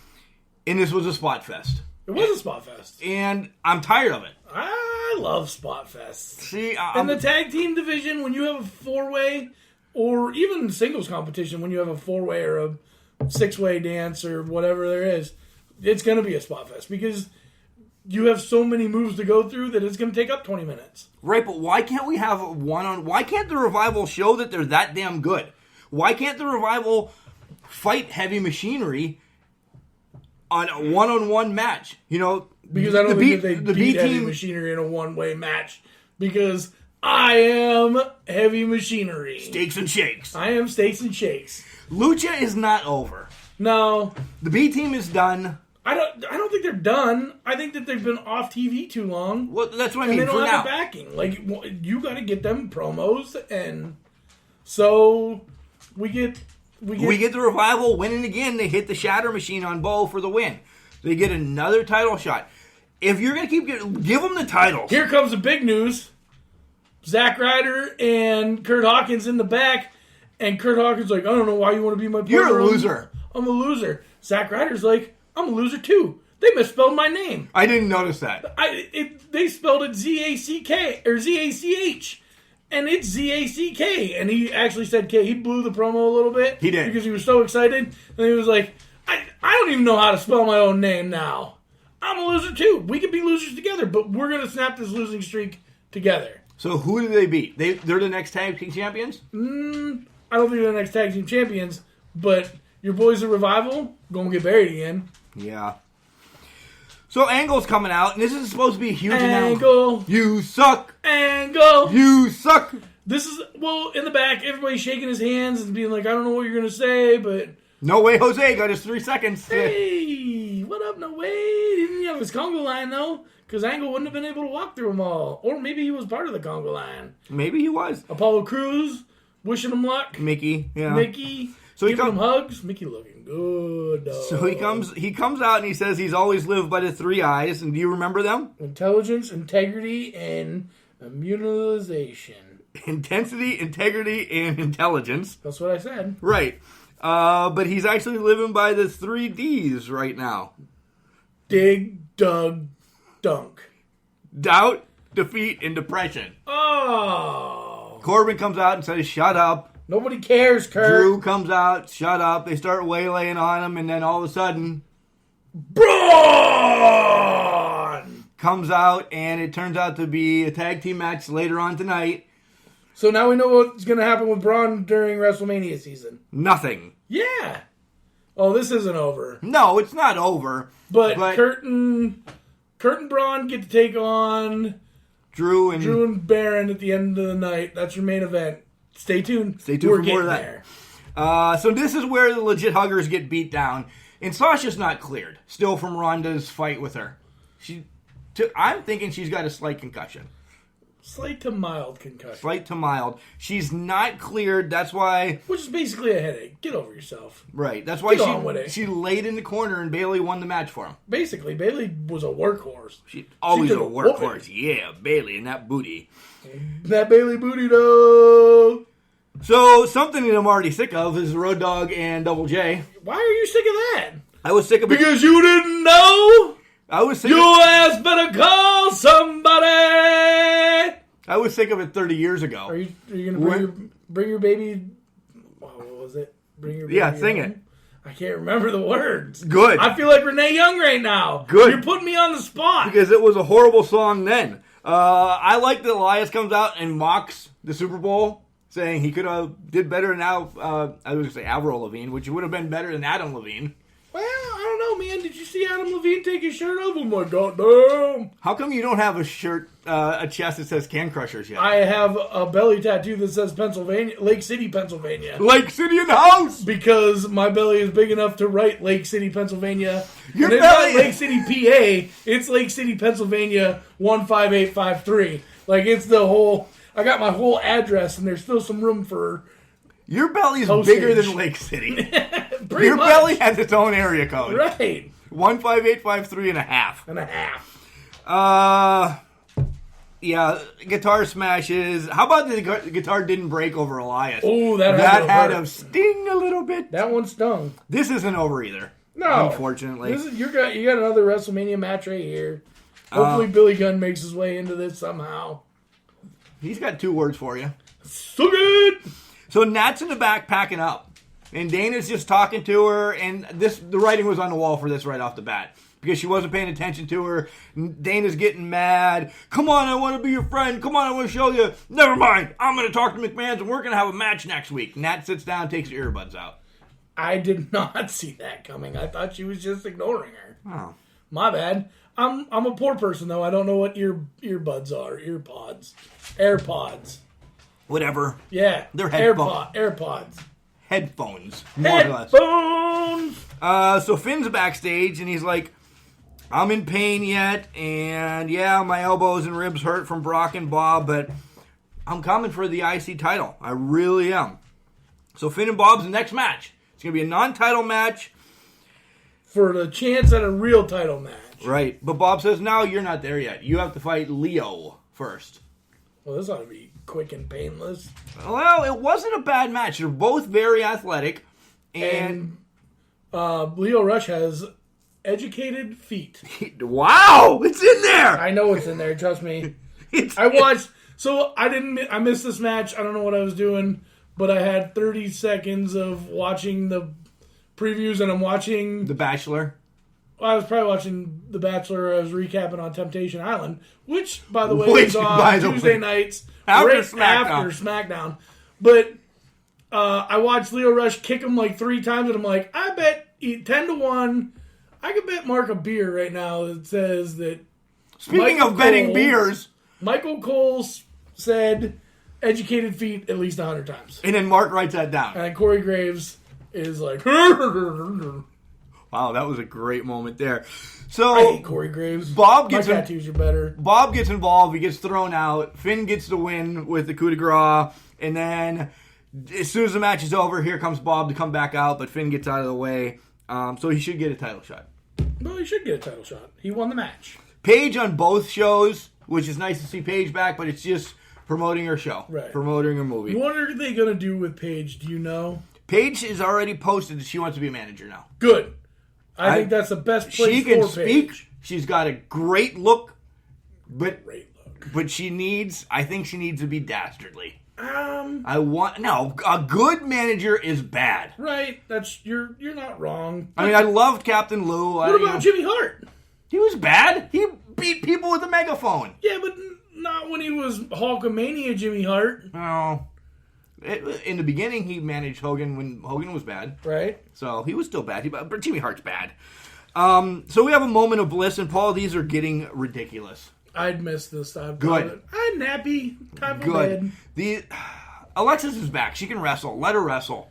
[SPEAKER 3] And this was a spot fest.
[SPEAKER 2] It was a spot fest.
[SPEAKER 3] And I'm tired of it.
[SPEAKER 2] I love spot fests.
[SPEAKER 3] See,
[SPEAKER 2] in the tag team division, when you have a 4-way, or even singles competition, when you have a 4-way or a 6-way dance or whatever there is, it's going to be a spot fest because you have so many moves to go through that it's going to take up 20 minutes.
[SPEAKER 3] Right, but why can't we have why can't the Revival show that they're that damn good? Why can't the Revival fight Heavy Machinery on a one-on-one match?
[SPEAKER 2] Because I don't think that they beat Heavy Machinery in a one-way match because I am Heavy Machinery.
[SPEAKER 3] Steaks and shakes.
[SPEAKER 2] I am steaks and shakes.
[SPEAKER 3] Lucha is not over.
[SPEAKER 2] No.
[SPEAKER 3] The B team is done.
[SPEAKER 2] I don't think they're done. I think that they've been off TV too long.
[SPEAKER 3] Well, that's what I mean.
[SPEAKER 2] And they don't have the backing. Like, you got to get them promos, and so we get
[SPEAKER 3] the Revival winning again. They hit the Shatter Machine on Bo for the win. They get another title shot. If you're gonna give them the titles.
[SPEAKER 2] Here comes the big news: Zack Ryder and Kurt Hawkins in the back, and Kurt Hawkins like, I don't know why you want to be my partner.
[SPEAKER 3] You're a loser.
[SPEAKER 2] I'm a loser. Zack Ryder's like, I'm a loser too. They misspelled my name.
[SPEAKER 3] I didn't notice that.
[SPEAKER 2] They spelled it Z-A-C-K or Z-A-C-H. and it's Z-A-C-K. And he actually said K. He blew the promo a little bit.
[SPEAKER 3] He did.
[SPEAKER 2] Because he was so excited. And he was like, I don't even know how to spell my own name now. I'm a loser too. We could be losers together, but we're going to snap this losing streak together.
[SPEAKER 3] So who do they beat? They're the next tag team champions?
[SPEAKER 2] I don't think they're the next tag team champions, but your boys, the Revival, going to get buried again.
[SPEAKER 3] Yeah. So Angle's coming out, and this is supposed to be a huge announcement.
[SPEAKER 2] Angle.
[SPEAKER 3] You suck.
[SPEAKER 2] Angle.
[SPEAKER 3] You suck.
[SPEAKER 2] This is, well, in the back, everybody's shaking his hands and being like, I don't know what you're going to say, but...
[SPEAKER 3] No way Jose got his 3 seconds.
[SPEAKER 2] Hey, what up, no way? He didn't have his Congo line, though, because Angle wouldn't have been able to walk through them all. Or maybe he was part of the Congo line.
[SPEAKER 3] Maybe he was.
[SPEAKER 2] Apollo Crews, wishing him luck.
[SPEAKER 3] Mickey, yeah.
[SPEAKER 2] Mickey,
[SPEAKER 3] So he
[SPEAKER 2] giving him hugs. Mickey looking good, dog.
[SPEAKER 3] So he comes out and he says he's always lived by the 3 eyes. And do you remember them?
[SPEAKER 2] Intelligence, integrity, and immunization.
[SPEAKER 3] Intensity, integrity, and intelligence.
[SPEAKER 2] That's what I said.
[SPEAKER 3] Right. But he's actually living by the 3 Ds right now.
[SPEAKER 2] Dig, dug, dunk.
[SPEAKER 3] Doubt, defeat, and depression.
[SPEAKER 2] Oh.
[SPEAKER 3] Corbin comes out and says, shut up.
[SPEAKER 2] Nobody cares, Kurt.
[SPEAKER 3] Drew comes out, shut up. They start waylaying on him, and then all of a sudden,
[SPEAKER 2] Braun
[SPEAKER 3] comes out, and it turns out to be a tag team match later on tonight.
[SPEAKER 2] So now we know what's going to happen with Braun during WrestleMania season.
[SPEAKER 3] Nothing.
[SPEAKER 2] Yeah. Oh, this isn't over.
[SPEAKER 3] No, it's not over.
[SPEAKER 2] But Kurt and Braun get to take on
[SPEAKER 3] Drew and
[SPEAKER 2] Baron at the end of the night. That's your main event. Stay tuned.
[SPEAKER 3] Stay tuned
[SPEAKER 2] We're
[SPEAKER 3] for more of
[SPEAKER 2] getting
[SPEAKER 3] that. So this is where the legit huggers get beat down. And Sasha's not cleared still from Ronda's fight with her. I'm thinking she's got a slight concussion.
[SPEAKER 2] Slight to mild concussion.
[SPEAKER 3] Slight to mild. She's not cleared. That's why...
[SPEAKER 2] Which is basically a headache. Get over yourself.
[SPEAKER 3] Right. That's why
[SPEAKER 2] Get on with it.
[SPEAKER 3] she laid in the corner and Bayley won the match for him.
[SPEAKER 2] Basically, Bayley was a workhorse.
[SPEAKER 3] She's always
[SPEAKER 2] She
[SPEAKER 3] a
[SPEAKER 2] did a
[SPEAKER 3] workhorse. Yeah, Bayley and that booty.
[SPEAKER 2] That Bayley booty, though.
[SPEAKER 3] So, something that I'm already sick of is Road Dogg and Double J.
[SPEAKER 2] Why are you sick of that?
[SPEAKER 3] I was sick of it.
[SPEAKER 2] Because you didn't know?
[SPEAKER 3] I was sick
[SPEAKER 2] Your ass better call somebody!
[SPEAKER 3] I was sick of it 30 years ago.
[SPEAKER 2] Are you going to bring your baby... What was it? Bring your baby
[SPEAKER 3] sing
[SPEAKER 2] home?
[SPEAKER 3] it.
[SPEAKER 2] I can't remember the words.
[SPEAKER 3] Good.
[SPEAKER 2] I feel like Renee Young right now.
[SPEAKER 3] Good.
[SPEAKER 2] You're putting me on the spot.
[SPEAKER 3] Because it was a horrible song then. I like that Elias comes out and mocks the Super Bowl, saying he could have did better than I was going to say Avril Lavigne, which would have been better than Adam Levine.
[SPEAKER 2] Well, I don't know, man. Did you see Adam Levine take his shirt off? Oh my goddamn.
[SPEAKER 3] How come you don't have a shirt, a chest that says Can Crushers yet?
[SPEAKER 2] I have a belly tattoo that says Pennsylvania, Lake City, Pennsylvania.
[SPEAKER 3] Lake City in the house!
[SPEAKER 2] Because my belly is big enough to write Lake City, Pennsylvania.
[SPEAKER 3] Your
[SPEAKER 2] and it's
[SPEAKER 3] belly-
[SPEAKER 2] not Lake City, PA. It's Lake City, Pennsylvania, 15853. Like, it's the whole... I got my whole address, and there's still some room for...
[SPEAKER 3] Your belly's
[SPEAKER 2] Postage.
[SPEAKER 3] bigger than Lake City.
[SPEAKER 2] Pretty
[SPEAKER 3] Your
[SPEAKER 2] much.
[SPEAKER 3] belly has its own area code.
[SPEAKER 2] Right.
[SPEAKER 3] 15853 and a half.
[SPEAKER 2] And a half.
[SPEAKER 3] Yeah, guitar smashes. How about the guitar didn't break over Elias?
[SPEAKER 2] Oh, that
[SPEAKER 3] had
[SPEAKER 2] hurt.
[SPEAKER 3] to sting a little bit.
[SPEAKER 2] That one stung.
[SPEAKER 3] This isn't over either.
[SPEAKER 2] No.
[SPEAKER 3] Unfortunately.
[SPEAKER 2] You got another WrestleMania match right here. Hopefully Billy Gunn makes his way into this somehow.
[SPEAKER 3] He's got 2 words for you.
[SPEAKER 2] So good!
[SPEAKER 3] So Nat's in the back packing up. And Dana's just talking to her. And the writing was on the wall for this right off the bat. Because she wasn't paying attention to her. Dana's getting mad. Come on, I want to be your friend. Come on, I want to show you. Never mind. I'm going to talk to McMahon's and we're going to have a match next week. Nat sits down, takes her earbuds out.
[SPEAKER 2] I did not see that coming. I thought she was just ignoring her.
[SPEAKER 3] Oh.
[SPEAKER 2] My bad. I'm a poor person, though. I don't know what earbuds are. AirPods.
[SPEAKER 3] Whatever.
[SPEAKER 2] Yeah.
[SPEAKER 3] They're headphones.
[SPEAKER 2] AirPods.
[SPEAKER 3] Headphones. More or less.
[SPEAKER 2] Headphones!
[SPEAKER 3] So Finn's backstage and he's like, I'm in pain yet, and yeah, my elbows and ribs hurt from Brock and Bob, but I'm coming for the IC title. I really am. So Finn and Bob's the next match. It's going to be a non-title match.
[SPEAKER 2] For the chance at a real title match.
[SPEAKER 3] Right. But Bob says, no, you're not there yet. You have to fight Leo first.
[SPEAKER 2] Well, this ought to be quick and painless.
[SPEAKER 3] Well, it wasn't a bad match. They're both very athletic. And
[SPEAKER 2] Leo Rush has educated feet.
[SPEAKER 3] wow! It's in there!
[SPEAKER 2] I know it's in there, trust me.
[SPEAKER 3] It's
[SPEAKER 2] I watched So I missed this match. I don't know what I was doing, but I had 30 seconds of watching the previews, and I'm watching
[SPEAKER 3] The Bachelor.
[SPEAKER 2] I was probably watching The Bachelor. I was recapping on Temptation Island, which, by the way, is on Tuesday nights
[SPEAKER 3] after
[SPEAKER 2] SmackDown. But I watched Leo Rush kick him like 3 times, and I'm like, I bet 10-1. I could bet Mark a beer right now that says that.
[SPEAKER 3] Speaking of betting beers,
[SPEAKER 2] Michael Cole said educated feet at least 100 times.
[SPEAKER 3] And then Mark writes that down.
[SPEAKER 2] And Corey Graves is like,
[SPEAKER 3] wow, that was a great moment there. So
[SPEAKER 2] I hate Corey Graves. My tattoos are better.
[SPEAKER 3] Bob gets involved. He gets thrown out. Finn gets the win with the coup de grace. And then as soon as the match is over, here comes Bob to come back out. But Finn gets out of the way. So he should get a title shot.
[SPEAKER 2] Well, he should get a title shot. He won the match.
[SPEAKER 3] Paige on both shows, which is nice to see Paige back, but it's just promoting her show.
[SPEAKER 2] Right.
[SPEAKER 3] Promoting her movie.
[SPEAKER 2] What are they going to do with Paige? Do you know?
[SPEAKER 3] Paige has already posted that she wants to be a manager now.
[SPEAKER 2] Good. I think that's the best place for Paige.
[SPEAKER 3] She can speak. She's got a great look, but I think she needs to be dastardly. A good manager is bad.
[SPEAKER 2] Right. You're not wrong.
[SPEAKER 3] I mean, I loved Captain Lou.
[SPEAKER 2] What about Jimmy Hart?
[SPEAKER 3] He was bad. He beat people with a megaphone.
[SPEAKER 2] Yeah, but not when he was Hulkamania Jimmy Hart.
[SPEAKER 3] No. In the beginning, he managed Hogan when Hogan was bad.
[SPEAKER 2] Right.
[SPEAKER 3] So he was still bad. But Jimmy Hart's bad. So we have a moment of bliss, and Paul, these are getting ridiculous.
[SPEAKER 2] I'd miss this stuff.
[SPEAKER 3] Good.
[SPEAKER 2] I'm nappy. Time for bed.
[SPEAKER 3] Alexis is back. She can wrestle. Let her wrestle.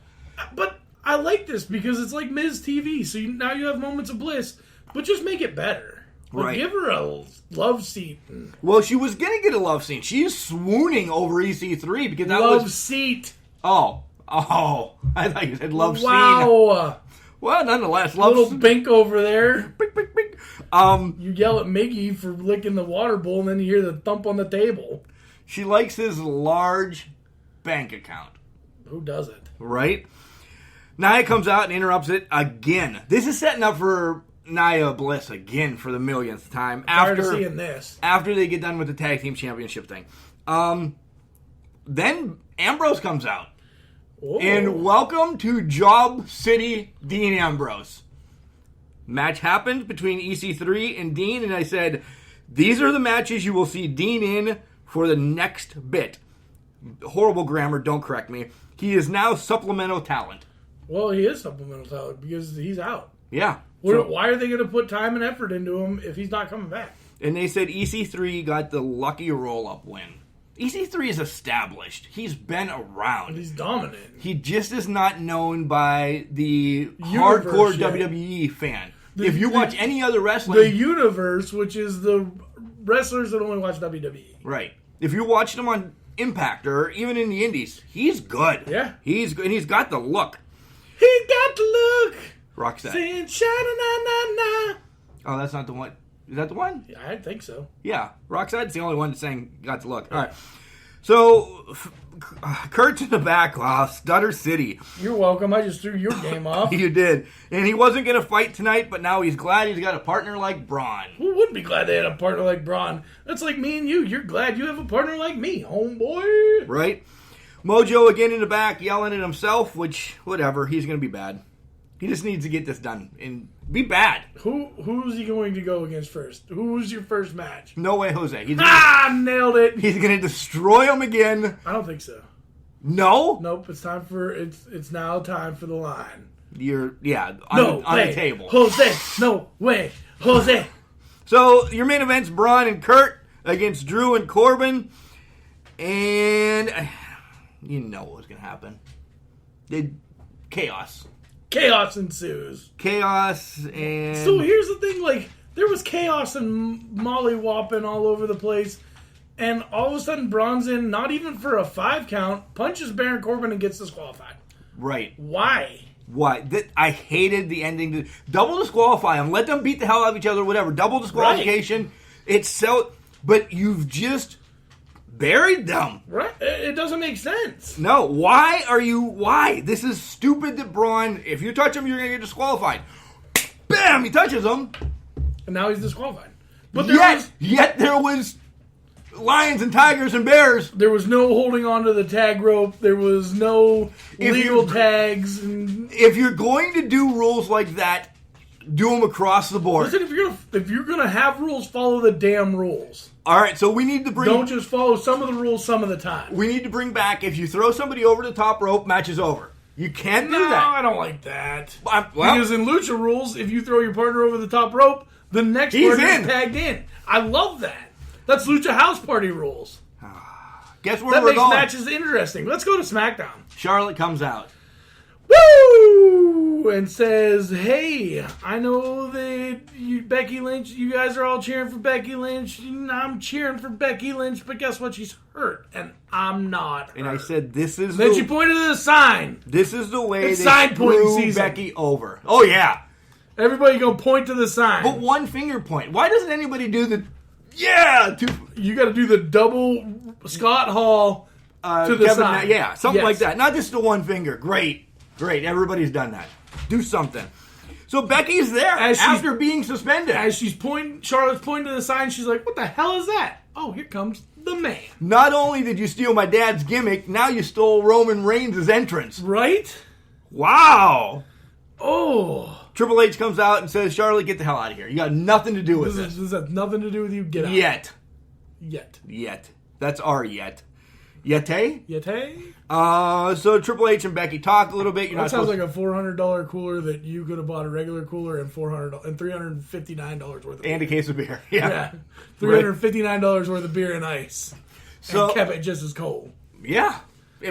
[SPEAKER 2] But I like this because it's like Miz TV. So now you have moments of bliss, but just make it better.
[SPEAKER 3] Right.
[SPEAKER 2] Give her a love seat.
[SPEAKER 3] Well, she was going to get a love seat. She's swooning over EC3 because that
[SPEAKER 2] love seat.
[SPEAKER 3] Oh. I thought you said love scene.
[SPEAKER 2] Wow.
[SPEAKER 3] Well, nonetheless, love
[SPEAKER 2] little bink over there.
[SPEAKER 3] Bink, bink, bink.
[SPEAKER 2] You yell at Miggy for licking the water bowl, and then you hear the thump on the table.
[SPEAKER 3] She likes his large bank account.
[SPEAKER 2] Who doesn't?
[SPEAKER 3] Right? Nia comes out and interrupts it again. This is setting up for Nia Bliss again for the millionth time.
[SPEAKER 2] Tired of seeing this.
[SPEAKER 3] After they get done with the tag team championship thing. Then Ambrose comes out.
[SPEAKER 2] Whoa.
[SPEAKER 3] And welcome to Job City, Dean Ambrose. Match happened between EC3 and Dean, and I said, these are the matches you will see Dean in for the next bit. Horrible grammar, don't correct me. He is now supplemental talent.
[SPEAKER 2] Well, he is supplemental talent because he's out.
[SPEAKER 3] Yeah.
[SPEAKER 2] Why are they going to put time and effort into him if he's not coming back?
[SPEAKER 3] And they said EC3 got the lucky roll-up win. EC3 is established. He's been around.
[SPEAKER 2] He's dominant.
[SPEAKER 3] He just is not known by the hardcore WWE fan. If you watch any other wrestling...
[SPEAKER 2] The universe, which is the wrestlers that only watch WWE.
[SPEAKER 3] Right. If you watched him on Impact or even in the Indies, he's good.
[SPEAKER 2] Yeah.
[SPEAKER 3] He's good, and he's got the look.
[SPEAKER 2] He got the look.
[SPEAKER 3] Roxanne.
[SPEAKER 2] Saying sha-na-na-na-na.
[SPEAKER 3] Oh, that's not the one. Is that the one?
[SPEAKER 2] Yeah, I think so.
[SPEAKER 3] Yeah. Roxanne's the only one that sang Got the Look. All right. So, Kurt's in the back. Wow, Stutter City.
[SPEAKER 2] You're welcome. I just threw your game off.
[SPEAKER 3] You did. And he wasn't going to fight tonight, but now he's glad he's got a partner like Braun.
[SPEAKER 2] Who wouldn't be glad they had a partner like Braun? That's like me and you. You're glad you have a partner like me, homeboy.
[SPEAKER 3] Right? Mojo again in the back yelling at himself, which, whatever, he's going to be bad. He just needs to get this done and be bad.
[SPEAKER 2] Who's he going to go against first? Who's your first match?
[SPEAKER 3] No way, Jose.
[SPEAKER 2] Nailed it.
[SPEAKER 3] He's going to destroy him again.
[SPEAKER 2] I don't think so.
[SPEAKER 3] No?
[SPEAKER 2] Nope. It's now time for the line.
[SPEAKER 3] On the table.
[SPEAKER 2] Jose. No way. Jose.
[SPEAKER 3] So your main event's Braun and Kurt against Drew and Corbin, and you know what was going to happen. Chaos.
[SPEAKER 2] Chaos ensues.
[SPEAKER 3] Chaos and...
[SPEAKER 2] So here's the thing, like, there was chaos and molly-whopping all over the place, and all of a sudden Braun's in, not even for a 5 count, punches Baron Corbin and gets disqualified.
[SPEAKER 3] Right.
[SPEAKER 2] Why?
[SPEAKER 3] I hated the ending. Double disqualify them. Let them beat the hell out of each other, whatever. Double disqualification. Right. It's so... But you've just... buried them.
[SPEAKER 2] Right. It doesn't make sense.
[SPEAKER 3] No. Why? This is stupid that Braun, if you touch him, you're going to get disqualified. Bam! He touches him.
[SPEAKER 2] And now he's disqualified.
[SPEAKER 3] But yet there was lions and tigers and bears.
[SPEAKER 2] There was no holding onto the tag rope. There was no legal tags. And
[SPEAKER 3] If you're going to do rules like that, do them across the board.
[SPEAKER 2] listen, if you're gonna have rules, follow the damn rules.
[SPEAKER 3] All right, so we need to bring.
[SPEAKER 2] Don't just follow some of the rules some of the time.
[SPEAKER 3] We need to bring back, if you throw somebody over the top rope, match is over. You can't do
[SPEAKER 2] No,
[SPEAKER 3] that.
[SPEAKER 2] I don't like that.
[SPEAKER 3] Well,
[SPEAKER 2] Because in lucha rules, if you throw your partner over the top rope, the next
[SPEAKER 3] He's
[SPEAKER 2] partner
[SPEAKER 3] in.
[SPEAKER 2] is tagged in. I love that. That's lucha house party rules.
[SPEAKER 3] guess where
[SPEAKER 2] That
[SPEAKER 3] we're
[SPEAKER 2] makes
[SPEAKER 3] going?
[SPEAKER 2] matches interesting. Let's go to SmackDown.
[SPEAKER 3] Charlotte comes out.
[SPEAKER 2] Woo! And says, hey, I know that Becky Lynch, you guys are all cheering for Becky Lynch, and I'm cheering for Becky Lynch, but guess what? She's hurt, and I'm not hurt.
[SPEAKER 3] And I said, this is
[SPEAKER 2] Then she pointed to the sign.
[SPEAKER 3] this is the way
[SPEAKER 2] It's
[SPEAKER 3] they
[SPEAKER 2] sign pointing
[SPEAKER 3] screw
[SPEAKER 2] season.
[SPEAKER 3] Becky over. Oh, yeah.
[SPEAKER 2] Everybody go point to the sign.
[SPEAKER 3] But one finger point. Why doesn't anybody do the... Yeah!
[SPEAKER 2] You got to do the double Scott Hall to the
[SPEAKER 3] Kevin,
[SPEAKER 2] side.
[SPEAKER 3] yeah, something
[SPEAKER 2] Yes.
[SPEAKER 3] like that. Not just the one finger. Great. Everybody's done that. Do something. So Becky's there after being suspended.
[SPEAKER 2] As Charlotte's pointing to the sign, she's like, what the hell is that? Oh, here comes the man.
[SPEAKER 3] Not only did you steal my dad's gimmick, now you stole Roman Reigns' entrance.
[SPEAKER 2] Right?
[SPEAKER 3] Wow.
[SPEAKER 2] Oh.
[SPEAKER 3] Triple H comes out and says, Charlotte, get the hell out of here. You got nothing to do with this.
[SPEAKER 2] This has nothing to do with you. Get out.
[SPEAKER 3] Yet. That's our yet. Yete?
[SPEAKER 2] Yete?
[SPEAKER 3] So Triple H and Becky talk a little bit.
[SPEAKER 2] That sounds like a $400 cooler that you could have bought a regular cooler and $359 worth of beer.
[SPEAKER 3] And a case of beer.
[SPEAKER 2] Yeah. $359 worth of beer and ice.
[SPEAKER 3] So,
[SPEAKER 2] and kept it just as cold.
[SPEAKER 3] Yeah.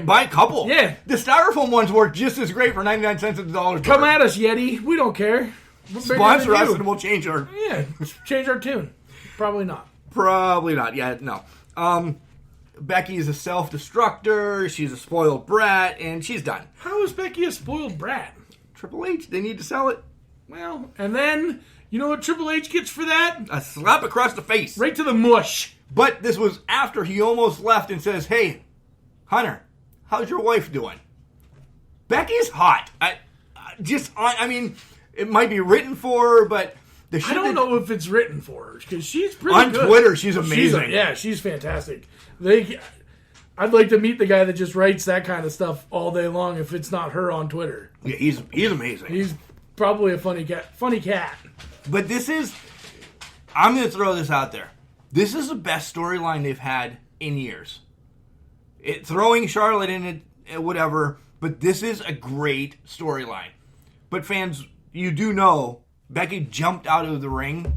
[SPEAKER 3] Buy a couple.
[SPEAKER 2] Yeah.
[SPEAKER 3] The styrofoam ones work just as great for 99 cents at the dollar store.
[SPEAKER 2] Come at us, Yeti. We don't care. We're bigger
[SPEAKER 3] Sponsor
[SPEAKER 2] than
[SPEAKER 3] us
[SPEAKER 2] you.
[SPEAKER 3] and we'll change our...
[SPEAKER 2] Yeah. Change our tune. Probably not.
[SPEAKER 3] Probably not. Yeah, no. Becky is a self-destructor. She's a spoiled brat, and she's done.
[SPEAKER 2] How is Becky a spoiled brat?
[SPEAKER 3] Triple H, they need to sell it.
[SPEAKER 2] Well, and then, you know what Triple H gets for that?
[SPEAKER 3] A slap across the face.
[SPEAKER 2] Right to the mush.
[SPEAKER 3] But this was after he almost left and says, hey, Hunter, how's your wife doing? Becky's hot. I mean, it might be written for her, but...
[SPEAKER 2] I don't know if it's written for her, because she's pretty
[SPEAKER 3] on
[SPEAKER 2] good.
[SPEAKER 3] Twitter, she's amazing.
[SPEAKER 2] She's fantastic. I'd like to meet the guy that just writes that kind of stuff all day long if it's not her on Twitter.
[SPEAKER 3] Yeah, he's amazing.
[SPEAKER 2] He's probably a funny cat.
[SPEAKER 3] But this is... I'm going to throw this out there. This is the best storyline they've had in years. Throwing Charlotte in it, whatever, but this is a great storyline. But fans, you do know... Becky jumped out of the ring.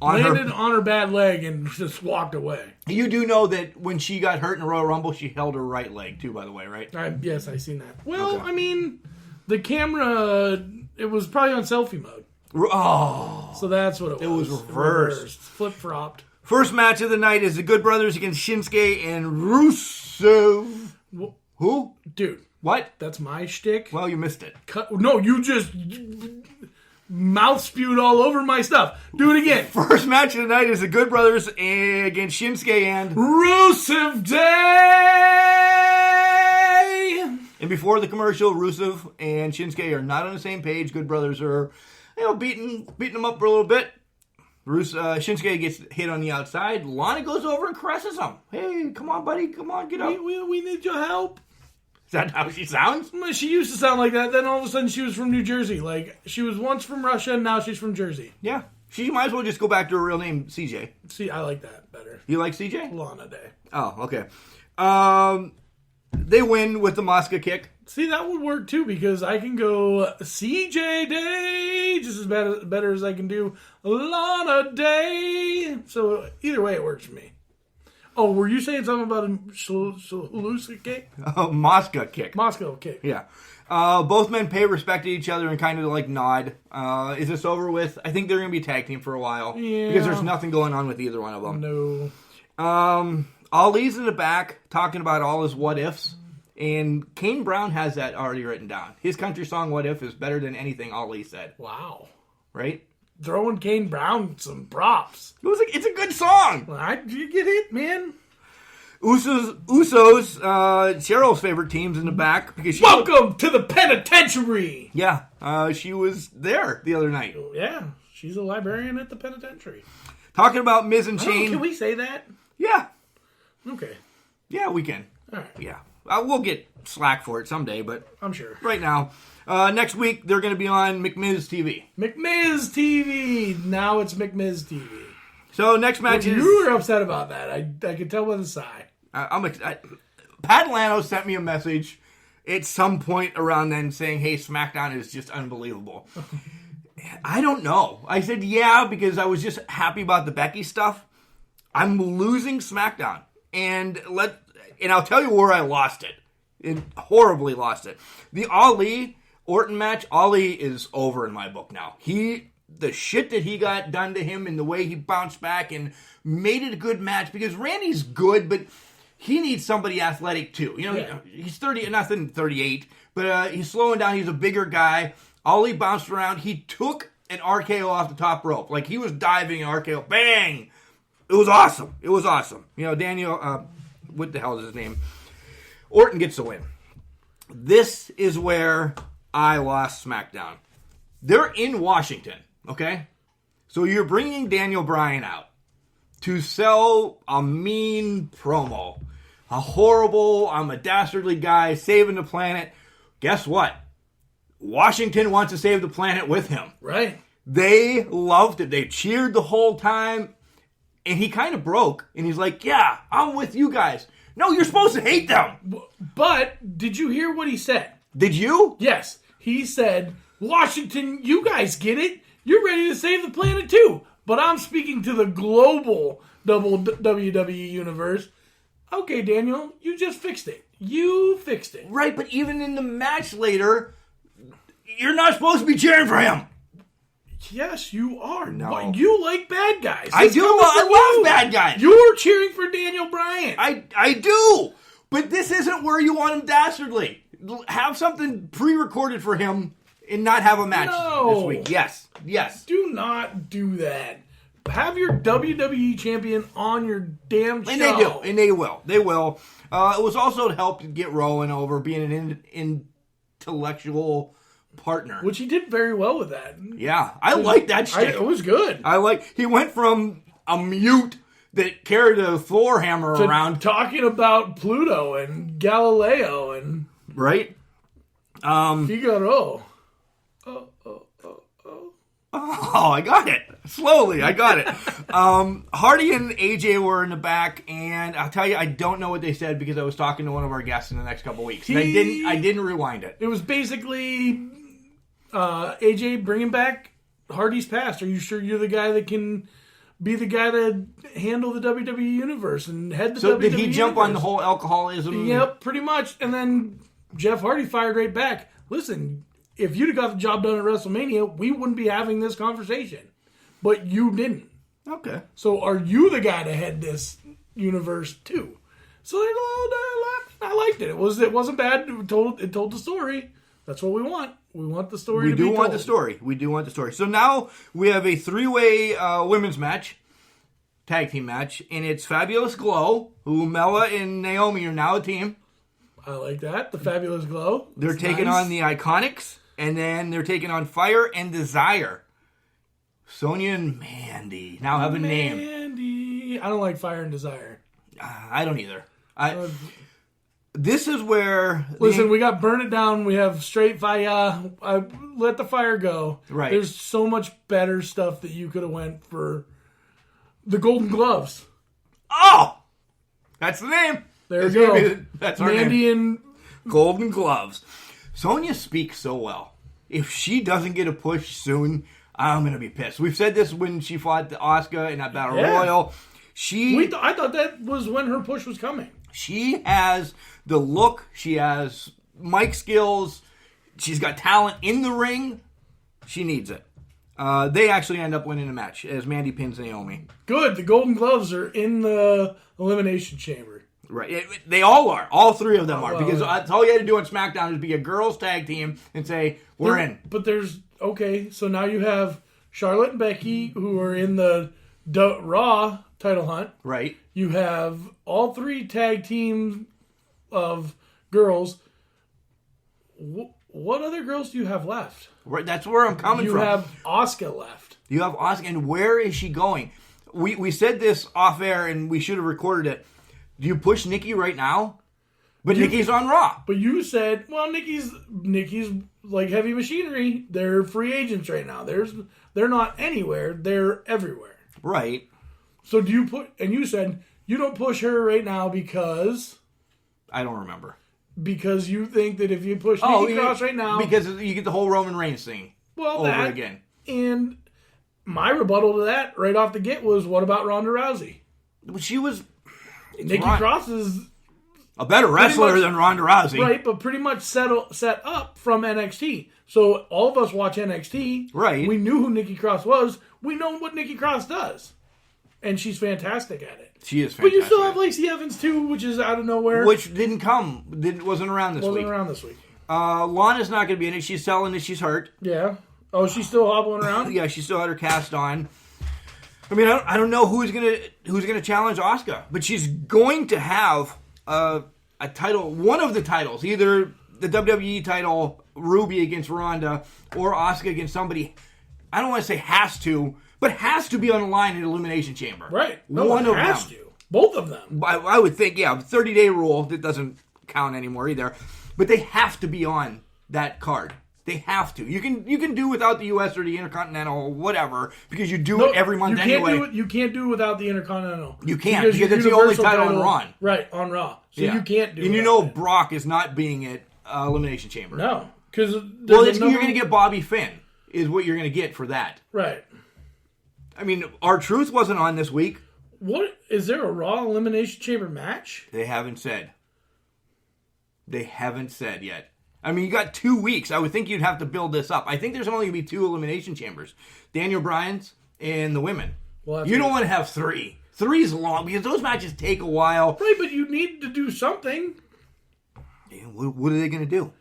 [SPEAKER 2] Landed on her bad leg and just walked away.
[SPEAKER 3] You do know that when she got hurt in the Royal Rumble, she held her right leg, too, by the way, right?
[SPEAKER 2] Yes, I seen that. Well,
[SPEAKER 3] Okay.
[SPEAKER 2] I mean, the camera, it was probably on selfie mode.
[SPEAKER 3] Oh.
[SPEAKER 2] So that's what it was.
[SPEAKER 3] It was reversed.
[SPEAKER 2] Flip-flopped.
[SPEAKER 3] First match of the night is the Good Brothers against Shinsuke and Rusev. Who?
[SPEAKER 2] Dude.
[SPEAKER 3] What?
[SPEAKER 2] That's my shtick.
[SPEAKER 3] Well, you missed it.
[SPEAKER 2] No, you just mouth spewed all over my stuff. Do it again.
[SPEAKER 3] First match of the night is the Good Brothers against Shinsuke and
[SPEAKER 2] Rusev Day.
[SPEAKER 3] And before the commercial, Rusev and Shinsuke are not on the same page. Good Brothers are, beating them up for a little bit. Shinsuke gets hit on the outside. Lana goes over and caresses him. Hey, come on, buddy. Come on, get up.
[SPEAKER 2] We need your help.
[SPEAKER 3] Is that how she sounds?
[SPEAKER 2] She used to sound like that. Then all of a sudden she was from New Jersey. Like, she was once from Russia, and now she's from Jersey.
[SPEAKER 3] Yeah. She might as well just go back to her real name, CJ.
[SPEAKER 2] See, I like that better.
[SPEAKER 3] You like CJ?
[SPEAKER 2] Lana Day.
[SPEAKER 3] Oh, okay. They win with the Mosca kick.
[SPEAKER 2] See, that would work too, because I can go CJ Day just as better as I can do Lana Day. So either way, it works for me. Oh, were you saying something about a Shalusa kick?
[SPEAKER 3] Mosca kick.
[SPEAKER 2] Moscow kick.
[SPEAKER 3] Yeah. Both men pay respect to each other and kind of like nod. Is this over with? I think they're going to be a tag team for a while.
[SPEAKER 2] Yeah.
[SPEAKER 3] Because there's nothing going on with either one of them.
[SPEAKER 2] No.
[SPEAKER 3] Ali's in the back talking about all his what ifs. And Kane Brown has that already written down. His country song What If is better than anything Ali said.
[SPEAKER 2] Wow.
[SPEAKER 3] Right?
[SPEAKER 2] Throwing Kane Brown some props.
[SPEAKER 3] It's a good song.
[SPEAKER 2] You get it, man.
[SPEAKER 3] Usos, Cheryl's favorite team's in the back because
[SPEAKER 2] Welcome to the penitentiary.
[SPEAKER 3] Yeah, she was there the other night.
[SPEAKER 2] Yeah, she's a librarian at the penitentiary.
[SPEAKER 3] Talking about Miz and Shane.
[SPEAKER 2] Can we say that?
[SPEAKER 3] Yeah.
[SPEAKER 2] Okay.
[SPEAKER 3] Yeah, we can.
[SPEAKER 2] All right.
[SPEAKER 3] Yeah. We'll get slack for it someday, but
[SPEAKER 2] I'm sure.
[SPEAKER 3] right now, next week, they're going to be on McMiz TV.
[SPEAKER 2] McMiz TV. Now it's McMiz TV.
[SPEAKER 3] So next match is...
[SPEAKER 2] You were upset about that. I could tell by the sigh.
[SPEAKER 3] Pat Lano sent me a message at some point around then saying, hey, SmackDown is just unbelievable. I don't know. I said, yeah, because I was just happy about the Becky stuff. I'm losing SmackDown. And I'll tell you where I lost it. Horribly lost it. The Ali Orton match, Ali is over in my book now. The shit that he got done to him and the way he bounced back and made it a good match, because Randy's good, but he needs somebody athletic too. He's 38, but he's slowing down. He's a bigger guy. Ali bounced around. He took an RKO off the top rope. Like, he was diving an RKO. Bang! It was awesome. Daniel, what the hell is his name? Orton gets the win. This is where I lost SmackDown. They're in Washington, okay? So you're bringing Daniel Bryan out to sell a mean promo. A horrible, I'm a dastardly guy saving the planet. Guess what? Washington wants to save the planet with him.
[SPEAKER 2] Right.
[SPEAKER 3] They loved it. They cheered the whole time. And he kind of broke. And he's like, yeah, I'm with you guys. No, you're supposed to hate them.
[SPEAKER 2] But did you hear what he said?
[SPEAKER 3] Did you?
[SPEAKER 2] Yes. He said, Washington, you guys get it. You're ready to save the planet too. But I'm speaking to the global WWE universe. Okay, Daniel, you just fixed it. You fixed it.
[SPEAKER 3] Right, but even in the match later, you're not supposed to be cheering for him.
[SPEAKER 2] Yes, you are.
[SPEAKER 3] No.
[SPEAKER 2] You like bad guys.
[SPEAKER 3] I do. I love bad guys.
[SPEAKER 2] You're cheering for Daniel Bryan.
[SPEAKER 3] I do. But this isn't where you want him dastardly. Have something pre-recorded for him and not have a match this week. Yes.
[SPEAKER 2] Do not do that. Have your WWE champion on your damn show.
[SPEAKER 3] And they will. It was also to help get Rowan over, being an intellectual partner.
[SPEAKER 2] Which he did very well with that.
[SPEAKER 3] Yeah. I like that shit.
[SPEAKER 2] It was good.
[SPEAKER 3] He went from a mute that carried a Thor hammer
[SPEAKER 2] to
[SPEAKER 3] around.
[SPEAKER 2] Talking about Pluto and Galileo and...
[SPEAKER 3] Right?
[SPEAKER 2] Figaro.
[SPEAKER 3] Oh, I got it. Slowly, I got it. Hardy and AJ were in the back, and I'll tell you, I don't know what they said because I was talking to one of our guests in the next couple weeks. And I didn't rewind it.
[SPEAKER 2] It was basically AJ bringing back Hardy's past. Are you sure you're the guy that can be the guy to handle the WWE universe and head the WWE
[SPEAKER 3] So did he
[SPEAKER 2] universe?
[SPEAKER 3] jump on the whole alcoholism?
[SPEAKER 2] Yep, pretty much. And then Jeff Hardy fired right back. Listen, if you'd have got the job done at WrestleMania, we wouldn't be having this conversation. But you didn't.
[SPEAKER 3] Okay.
[SPEAKER 2] So are you the guy to head this universe too? So I liked it. It wasn't bad. It told the story. That's what we want. We want the story to be told.
[SPEAKER 3] We do want the story. So now we have a 3-way women's match, tag team match, and it's Fabulous Glow, who Mella and Naomi are now a team.
[SPEAKER 2] I like that. The Fabulous Glow.
[SPEAKER 3] They're taking on the Iconics, and then they're taking on Fire and Desire. Sonya and Mandy now have a name.
[SPEAKER 2] Mandy. I don't like Fire and Desire.
[SPEAKER 3] I don't either. This is where...
[SPEAKER 2] Listen, we got Burn It Down. We have Straight Fire. Let the Fire Go.
[SPEAKER 3] Right.
[SPEAKER 2] There's so much better stuff that you could have went for. The Golden Gloves.
[SPEAKER 3] Oh! That's the name.
[SPEAKER 2] There you go.
[SPEAKER 3] That's our
[SPEAKER 2] Mandy
[SPEAKER 3] name.
[SPEAKER 2] and...
[SPEAKER 3] Golden Gloves. Sonya speaks so well. If she doesn't get a push soon, I'm going to be pissed. We've said this when she fought Asuka in that Battle Royal.
[SPEAKER 2] I thought that was when her push was coming.
[SPEAKER 3] She has the look. She has mic skills. She's got talent in the ring. She needs it. They actually end up winning the match as Mandy pins Naomi.
[SPEAKER 2] Good. The Golden Gloves are in the Elimination Chamber.
[SPEAKER 3] Right. They all are. All three of them are. Because that's all you had to do on SmackDown is be a girls tag team and say, we're in.
[SPEAKER 2] But okay, so now you have Charlotte and Becky who are in the Raw title hunt.
[SPEAKER 3] Right.
[SPEAKER 2] You have all three tag teams of girls. What other girls do you have left?
[SPEAKER 3] Right. That's where I'm coming from.
[SPEAKER 2] You have Asuka left.
[SPEAKER 3] You have Asuka. And where is she going? we said this off air, and we should have recorded it. Do you push Nikki right now? But Nikki's on Raw.
[SPEAKER 2] But you said, well, Nikki's like Heavy Machinery. They're free agents right now. They're not anywhere. They're everywhere.
[SPEAKER 3] Right.
[SPEAKER 2] So do you and you said you don't push her right now because...
[SPEAKER 3] I don't remember.
[SPEAKER 2] Because you think that if you push Nikki Cross right now...
[SPEAKER 3] Because you get the whole Roman Reigns thing over again.
[SPEAKER 2] And my rebuttal to that right off the get was, what about Ronda Rousey?
[SPEAKER 3] She was...
[SPEAKER 2] Nikki Cross is...
[SPEAKER 3] a better wrestler than Ronda Rousey.
[SPEAKER 2] Right, but pretty much set up from NXT. So all of us watch NXT.
[SPEAKER 3] Right.
[SPEAKER 2] We knew who Nikki Cross was. We know what Nikki Cross does. And she's fantastic at it.
[SPEAKER 3] She is fantastic.
[SPEAKER 2] But you still have Lacey Evans, too, which is out of nowhere.
[SPEAKER 3] Which didn't come. Wasn't around this week.
[SPEAKER 2] Wasn't around this week.
[SPEAKER 3] Lana's not going to be in it. She's selling that she's hurt.
[SPEAKER 2] Yeah. Oh, she's still hobbling around?
[SPEAKER 3] Yeah, she still had her cast on. I mean, I don't know who's gonna challenge Asuka, but she's going to have a title, one of the titles, either the WWE title, Ruby against Ronda, or Asuka against somebody. I don't want to say has to, but has to be on the line in Elimination Chamber.
[SPEAKER 2] Right. No,
[SPEAKER 3] one of
[SPEAKER 2] has
[SPEAKER 3] them.
[SPEAKER 2] to. Both of them.
[SPEAKER 3] I would think, 30-day rule, that doesn't count anymore either. But they have to be on that card. They have to. You can do without the U.S. or the Intercontinental or whatever, because you do it every month anyway.
[SPEAKER 2] You can't do it without the Intercontinental.
[SPEAKER 3] You can't, because it's the only title on Raw.
[SPEAKER 2] Right, on Raw. So you can't do it.
[SPEAKER 3] And you know Brock is not being at Elimination Chamber.
[SPEAKER 2] No. Because
[SPEAKER 3] you're going to get Bobby Finn, is what you're going to get for that.
[SPEAKER 2] Right.
[SPEAKER 3] I mean, R-Truth wasn't on this week.
[SPEAKER 2] What? Is there a Raw Elimination Chamber match?
[SPEAKER 3] They haven't said. They haven't said yet. I mean, you got 2 weeks. I would think you'd have to build this up. I think there's only going to be 2 Elimination Chambers. Daniel Bryan's and the women. Well, you don't want to have 3. 3 is long, because those matches take a while.
[SPEAKER 2] Right, but you need to do something.
[SPEAKER 3] Yeah, what are they going to do?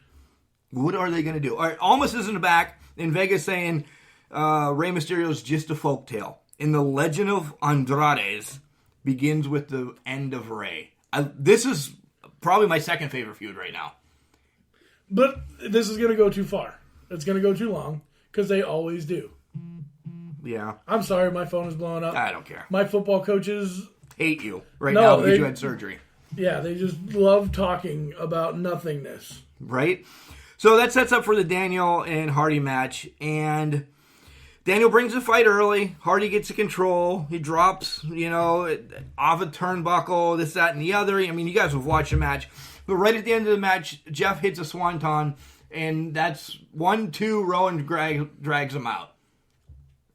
[SPEAKER 3] What are they going to do? All right, Almas is in the back in Vegas saying Rey Mysterio's just a folktale. And the legend of Andrades begins with the end of Rey. This is probably my second favorite feud right now.
[SPEAKER 2] But this is going to go too far. It's going to go too long, because they always do.
[SPEAKER 3] Yeah.
[SPEAKER 2] I'm sorry, my phone is blowing up.
[SPEAKER 3] I don't care.
[SPEAKER 2] My football coaches
[SPEAKER 3] hate you now because you had surgery.
[SPEAKER 2] Yeah, they just love talking about nothingness.
[SPEAKER 3] Right? So that sets up for the Daniel and Hardy match. And Daniel brings the fight early. Hardy gets the control. He drops, off a turnbuckle, this, that, and the other. I mean, you guys have watched the match. But right at the end of the match, Jeff hits a swanton, and that's 1-2, Rowan drags him out.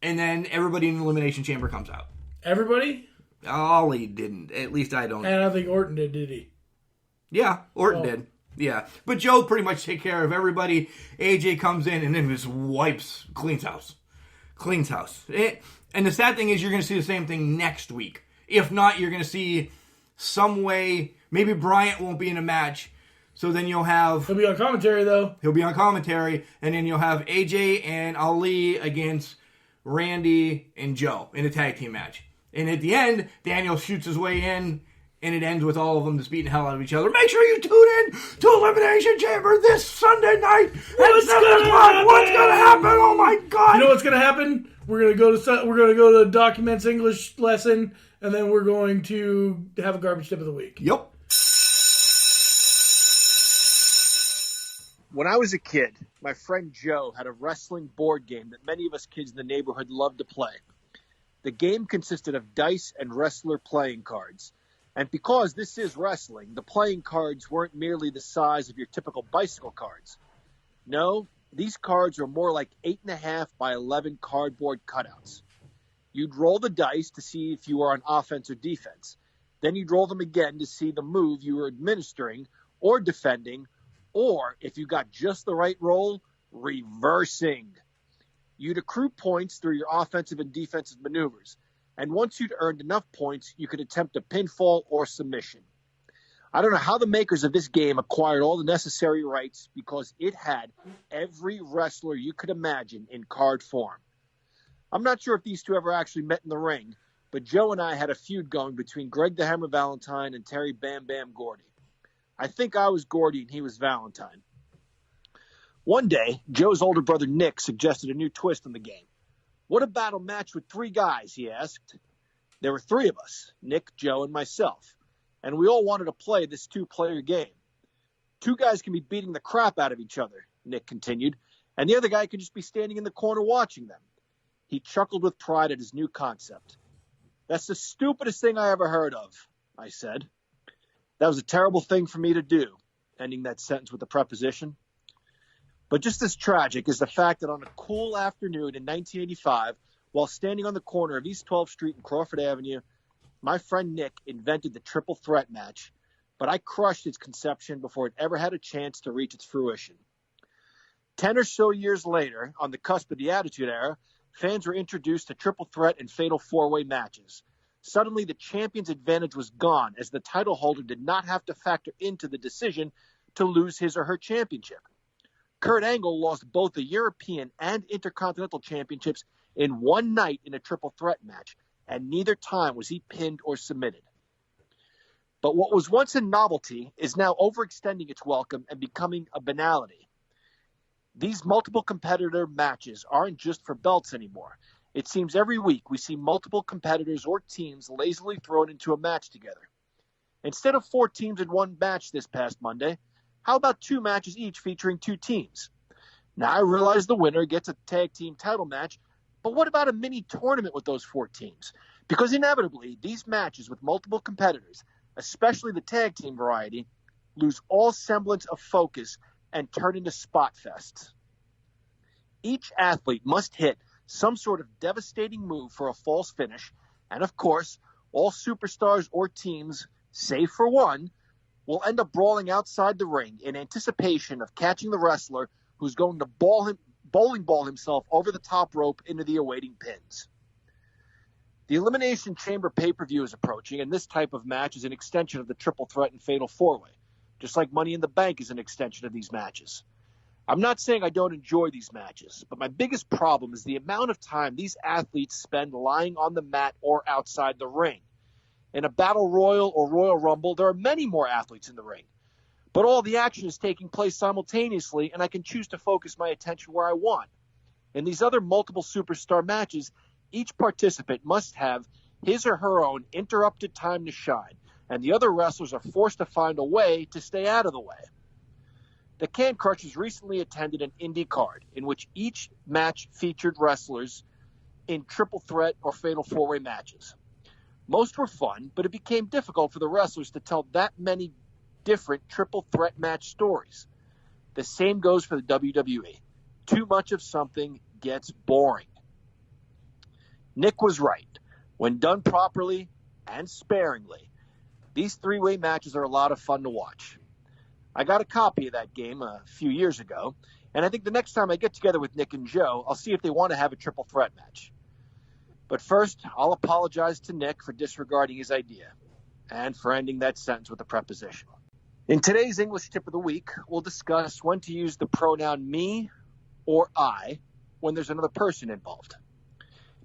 [SPEAKER 3] And then everybody in the Elimination Chamber comes out.
[SPEAKER 2] Everybody?
[SPEAKER 3] Ollie didn't. At least I don't.
[SPEAKER 2] And I think Orton did he?
[SPEAKER 3] Yeah, Orton did. Yeah. But Joe pretty much take care of everybody. AJ comes in and then just cleans house. And the sad thing is you're going to see the same thing next week. If not, you're going to see some way. Maybe Bryant won't be in a match. So then you'll have...
[SPEAKER 2] He'll be on commentary, though.
[SPEAKER 3] He'll be on commentary. And then you'll have AJ and Ali against Randy and Joe in a tag team match. And at the end, Daniel shoots his way in, and it ends with all of them just beating the hell out of each other. Make sure you tune in to Elimination Chamber this Sunday night at 7 o'clock. What's going to happen? Oh, my God.
[SPEAKER 2] You know what's going to happen? We're going to go to Documents English lesson, and then we're going to have a garbage tip of the week.
[SPEAKER 3] Yep.
[SPEAKER 5] When I was a kid, my friend Joe had a wrestling board game that many of us kids in the neighborhood loved to play. The game consisted of dice and wrestler playing cards. And because this is wrestling, the playing cards weren't merely the size of your typical bicycle cards. No, these cards are more like 8.5 by 11 cardboard cutouts. You'd roll the dice to see if you were on offense or defense. Then you'd roll them again to see the move you were administering or defending, or if you got just the right roll, reversing. You'd accrue points through your offensive and defensive maneuvers. And once you'd earned enough points, you could attempt a pinfall or submission. I don't know how the makers of this game acquired all the necessary rights, because it had every wrestler you could imagine in card form. I'm not sure if these two ever actually met in the ring, but Joe and I had a feud going between Greg the Hammer Valentine and Terry Bam Bam Gordy. I think I was Gordy and he was Valentine. One day, Joe's older brother Nick suggested a new twist on the game. What about a match with 3 guys, he asked. There were 3 of us, Nick, Joe, and myself, and we all wanted to play this 2-player game. 2 guys can be beating the crap out of each other, Nick continued, and the other guy could just be standing in the corner watching them. He chuckled with pride at his new concept. That's the stupidest thing I ever heard of, I said. That was a terrible thing for me to do, ending that sentence with a preposition. But just as tragic is the fact that on a cool afternoon in 1985, while standing on the corner of East 12th Street and Crawford Avenue, my friend Nick invented the triple threat match, but I crushed its conception before it ever had a chance to reach its fruition. 10 or so years later, on the cusp of the Attitude Era, fans were introduced to triple threat and fatal 4-way matches. Suddenly, the champion's advantage was gone, as the title holder did not have to factor into the decision to lose his or her championship. Kurt Angle lost both the European and Intercontinental Championships in one night in a triple threat match, and neither time was he pinned or submitted. But what was once a novelty is now overextending its welcome and becoming a banality. These multiple competitor matches aren't just for belts anymore. It seems every week we see multiple competitors or teams lazily thrown into a match together. Instead of 4 teams in one match this past Monday, how about 2 matches each featuring 2 teams? Now I realize the winner gets a tag team title match, but what about a mini tournament with those 4 teams? Because inevitably, these matches with multiple competitors, especially the tag team variety, lose all semblance of focus and turn into spot fests. Each athlete must hit some sort of devastating move for a false finish, and of course, all superstars or teams, save for one, will end up brawling outside the ring in anticipation of catching the wrestler who's going to bowling ball himself over the top rope into the awaiting pins. The Elimination Chamber pay-per-view is approaching, and this type of match is an extension of the triple threat and fatal 4-way, just like Money in the Bank is an extension of these matches. I'm not saying I don't enjoy these matches, but my biggest problem is the amount of time these athletes spend lying on the mat or outside the ring. In a Battle Royal or Royal Rumble, there are many more athletes in the ring. But all the action is taking place simultaneously, and I can choose to focus my attention where I want. In these other multiple superstar matches, each participant must have his or her own interrupted time to shine, and the other wrestlers are forced to find a way to stay out of the way. The Can Crushers recently attended an indie card in which each match featured wrestlers in triple threat or fatal 4-way matches. Most were fun, but it became difficult for the wrestlers to tell that many different triple threat match stories. The same goes for the WWE. Too much of something gets boring. Nick was right. When done properly and sparingly, these 3-way matches are a lot of fun to watch. I got a copy of that game a few years ago, and I think the next time I get together with Nick and Joe, I'll see if they want to have a triple threat match. But first, I'll apologize to Nick for disregarding his idea and for ending that sentence with a preposition. In today's English tip of the week, we'll discuss when to use the pronoun me or I when there's another person involved.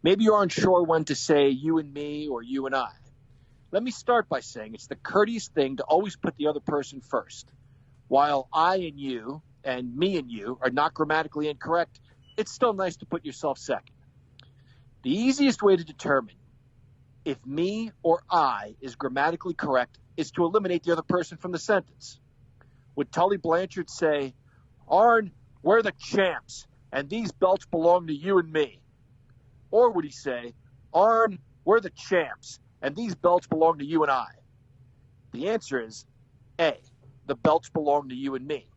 [SPEAKER 5] Maybe you're unsure when to say you and me or you and I. Let me start by saying it's the courteous thing to always put the other person first. While I and you and me and you are not grammatically incorrect, it's still nice to put yourself second. The easiest way to determine if me or I is grammatically correct is to eliminate the other person from the sentence. Would Tully Blanchard say, Arn, we're the champs, and these belts belong to you and me? Or would he say, Arn, we're the champs, and these belts belong to you and I? The answer is A, the belts belong to you and me.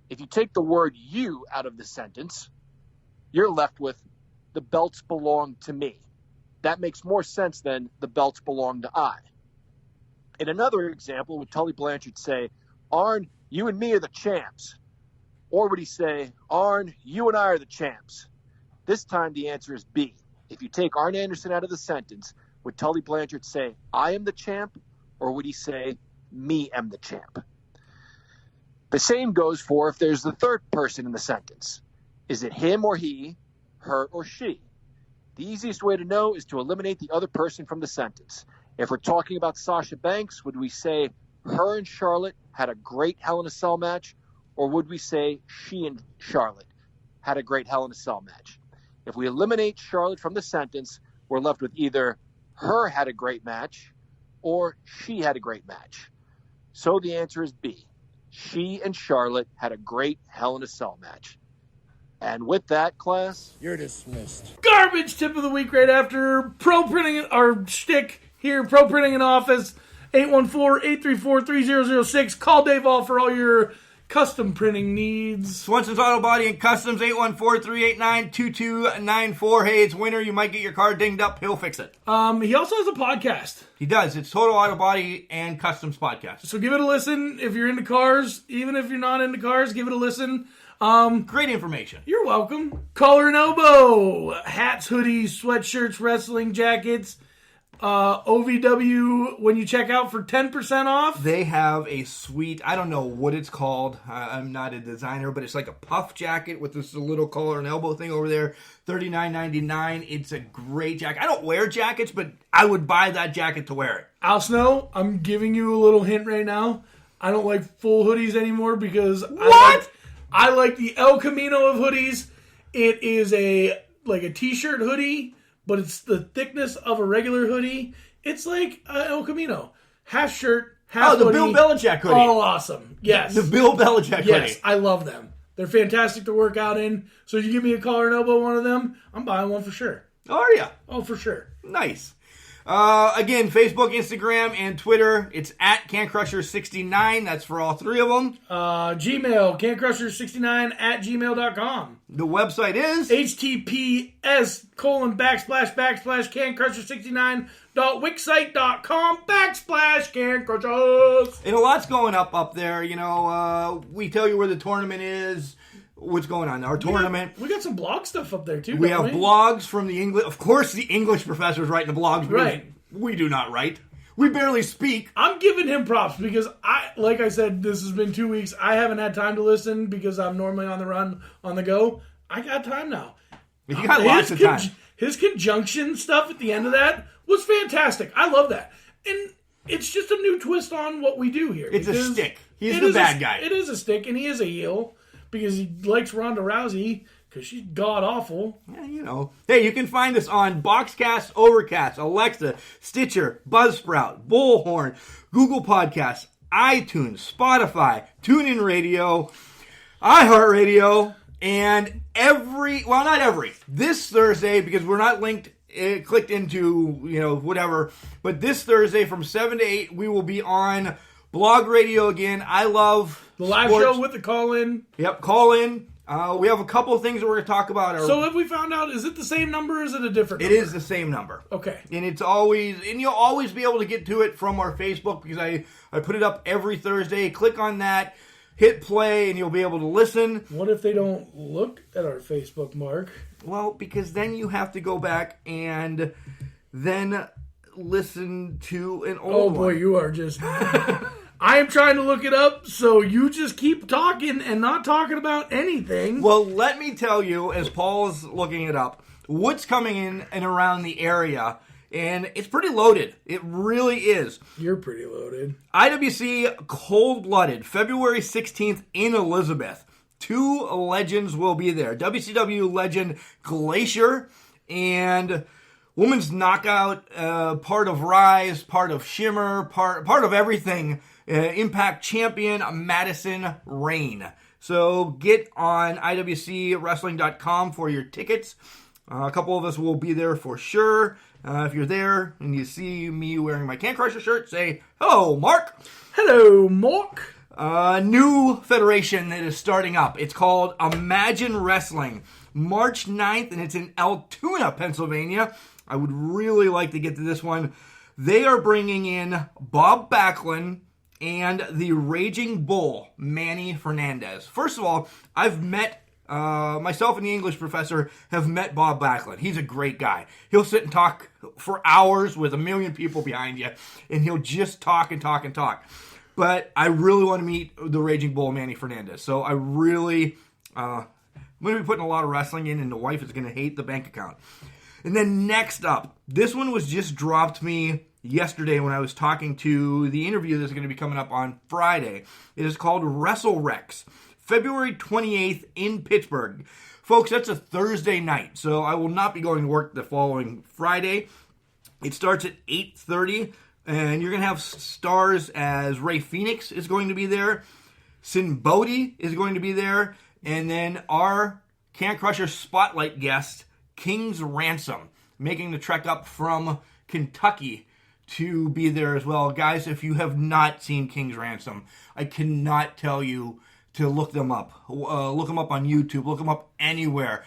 [SPEAKER 5] If you take the word you out of the sentence, you're left with the belts belong to me. That makes more sense than the belts belong to I. In another example, would Tully Blanchard say, Arn, you and me are the champs? Or would he say, Arn, you and I are the champs? This time the answer is B. If you take Arn Anderson out of the sentence, would Tully Blanchard say, I am the champ? Or would he say, me am the champ? The same goes for if there's the third person in the sentence. Is it him or he, her or she? The easiest way to know is to eliminate the other person from the sentence. If we're talking about Sasha Banks, would we say her and Charlotte had a great Hell in a Cell match? Or would we say she and Charlotte had a great Hell in a Cell match? If we eliminate Charlotte from the sentence, we're left with either her had a great match or she had a great match? So the answer is B. She and Charlotte had a great Hell in a Cell match. And with that, class,
[SPEAKER 6] You're dismissed.
[SPEAKER 2] Garbage tip of the week right after Pro Printing, our shtick here, Pro Printing in Office, 814-834-3006. Call Dave All for all your custom printing needs.
[SPEAKER 3] Swenson's Auto Body and Customs, 814-389-2294. Hey, it's winter. You might get your car dinged up. He'll fix it.
[SPEAKER 2] He also has a podcast.
[SPEAKER 3] He does. It's Total Auto Body and Customs Podcast.
[SPEAKER 2] So give it a listen if you're into cars. Even if you're not into cars, give it a listen.
[SPEAKER 3] Great information.
[SPEAKER 2] You're welcome. Collar and elbow. Hats, hoodies, sweatshirts, wrestling jackets. OVW, when you check out for 10% off.
[SPEAKER 3] They have a sweet, I don't know what it's called. I'm not a designer, but it's like a puff jacket with this little collar and elbow thing over there. $39.99. It's a great jacket. I don't wear jackets, but I would buy that jacket to wear it.
[SPEAKER 2] Al Snow, I'm giving you a little hint right now. I don't like full hoodies anymore because I like the El Camino of hoodies. It is like a t-shirt hoodie, but it's the thickness of a regular hoodie. It's like El Camino. Half shirt, half hoodie.
[SPEAKER 3] Oh, the Bill Belichick hoodie.
[SPEAKER 2] All awesome. Yes.
[SPEAKER 3] The Bill Belichick hoodie.
[SPEAKER 2] Yes, I love them. They're fantastic to work out in. So you give me a collar and elbow one of them, I'm buying one for sure.
[SPEAKER 3] Are ya?
[SPEAKER 2] Oh, for sure.
[SPEAKER 3] Nice. Again, Facebook, Instagram, and Twitter. It's at CanCrusher69. That's for all three of them.
[SPEAKER 2] Gmail, cancrusher69@gmail.com.
[SPEAKER 3] The website is
[SPEAKER 2] https://cancrusher69.wixsite.com/cancrushers.
[SPEAKER 3] And a lot's going up there. You know, we tell you where the tournament is, what's going on. Our tournament.
[SPEAKER 2] We got some blog stuff up there, too.
[SPEAKER 3] We have blogs from the English. Of course, the English professor's writing the blogs.
[SPEAKER 2] Right.
[SPEAKER 3] We do not write. We barely speak.
[SPEAKER 2] I'm giving him props because like I said, this has been 2 weeks. I haven't had time to listen because I'm normally on the run, on the go. I got time now.
[SPEAKER 3] You got lots of time.
[SPEAKER 2] His conjunction stuff at the end of that was fantastic. I love that. And it's just a new twist on what we do here.
[SPEAKER 3] It's a stick. He's the bad guy.
[SPEAKER 2] It is a stick, and he is a heel because he likes Ronda Rousey because she's god-awful.
[SPEAKER 3] Yeah, you know. Hey, you can find us on Boxcast, Overcast, Alexa, Stitcher, Buzzsprout, Bullhorn, Google Podcasts, iTunes, Spotify, TuneIn Radio, iHeartRadio, and this Thursday, because we're not linked, clicked into, whatever, but this Thursday from 7 to 8, we will be on Blog Radio again. I love
[SPEAKER 2] the live
[SPEAKER 3] sports.
[SPEAKER 2] show with the call-in.
[SPEAKER 3] Yep, call in. We have a couple of things that we're going to talk about.
[SPEAKER 2] So have we found out, is it the same number or is it a different
[SPEAKER 3] number? It is the same number.
[SPEAKER 2] Okay.
[SPEAKER 3] And you'll always be able to get to it from our Facebook because I put it up every Thursday. Click on that, hit play, and you'll be able to listen.
[SPEAKER 2] What if they don't look at our Facebook, Mark?
[SPEAKER 3] Well, because then you have to go back and then listen to an old one.
[SPEAKER 2] Oh, boy, you are just... I am trying to look it up, so you just keep talking and not talking about anything.
[SPEAKER 3] Well, let me tell you, as Paul is looking it up, what's coming in and around the area, and it's pretty loaded. It really is.
[SPEAKER 2] You're pretty loaded.
[SPEAKER 3] IWC Cold-Blooded, February 16th in Elizabeth. 2 legends will be there. WCW legend Glacier and Women's Knockout, part of Rise, part of Shimmer, part of everything. Impact Champion Madison Rain. So get on IWCWrestling.com for your tickets. A couple of us will be there for sure. If you're there and you see me wearing my Can Crusher shirt, say, "Hello, Mark."
[SPEAKER 2] Hello, Mark.
[SPEAKER 3] New federation that is starting up. It's called Imagine Wrestling. March 9th, and it's in Altoona, Pennsylvania. I would really like to get to this one. They are bringing in Bob Backlund and the Raging Bull, Manny Fernandez. First of all, I've met, myself and the English professor have met Bob Backlund. He's a great guy. He'll sit and talk for hours with a million people behind you, and he'll just talk and talk and talk. But I really want to meet the Raging Bull, Manny Fernandez. So I really, I'm going to be putting a lot of wrestling in, and the wife is going to hate the bank account. And then next up, this one was just dropped me yesterday when I was talking to the interview that's going to be coming up on Friday. It is called Wrestle Rex, February 28th in Pittsburgh. Folks, that's a Thursday night, so I will not be going to work the following Friday. It starts at 8:30, and you're going to have stars as Ray Phoenix is going to be there. Sin Bodhi is going to be there. And then our Can Crusher Spotlight guest, King's Ransom, making the trek up from Kentucky to be there as well. Guys, if you have not seen King's Ransom, I cannot tell you to look them up. Look them up on YouTube. Look them up anywhere.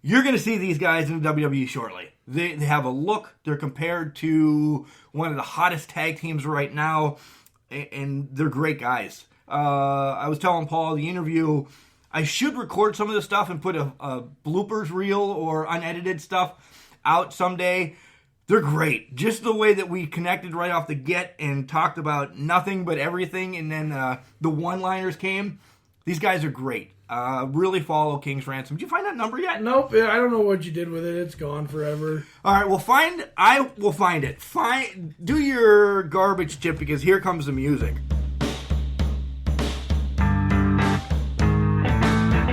[SPEAKER 3] You're going to see these guys in the WWE shortly. They have a look. They're compared to one of the hottest tag teams right now, and they're great guys. I was telling Paul the interview, I should record some of this stuff and put a bloopers reel or unedited stuff out someday. They're great. Just the way that we connected right off the get and talked about nothing but everything, and then the one-liners came. These guys are great. Really follow King's Ransom. Did you find that number yet?
[SPEAKER 2] Nope. I don't know what you did with it. It's gone forever.
[SPEAKER 3] All right, I will find it. Do your garbage tip, because here comes the music.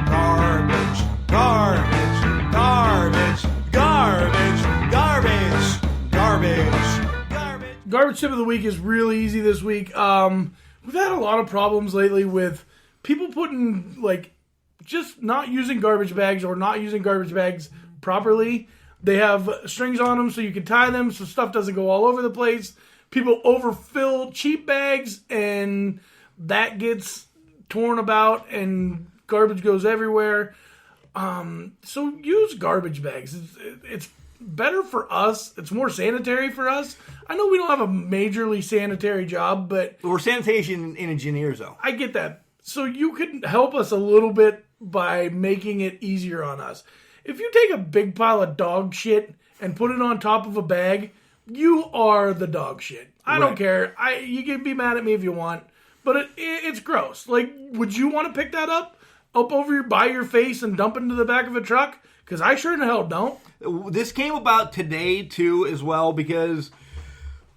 [SPEAKER 1] Garbage, garbage, garbage, garbage, garbage, garbage, garbage.
[SPEAKER 2] Garbage tip of the week is really easy this week. We've had a lot of problems lately with people putting, just not using garbage bags or not using garbage bags properly. They have strings on them so you can tie them so stuff doesn't go all over the place. People overfill cheap bags and that gets torn about and garbage goes everywhere. So use garbage bags. It's better for us. It's more sanitary for us. I know we don't have a majorly sanitary job, but
[SPEAKER 3] We're sanitation engineers, though.
[SPEAKER 2] I get that. So you could help us a little bit by making it easier on us. If you take a big pile of dog shit and put it on top of a bag, you are the dog shit. I don't care. You can be mad at me if you want, but it's gross. Would you want to pick that up by your face and dump it into the back of a truck? Because I sure in the hell don't.
[SPEAKER 3] This came about today, too, as well, because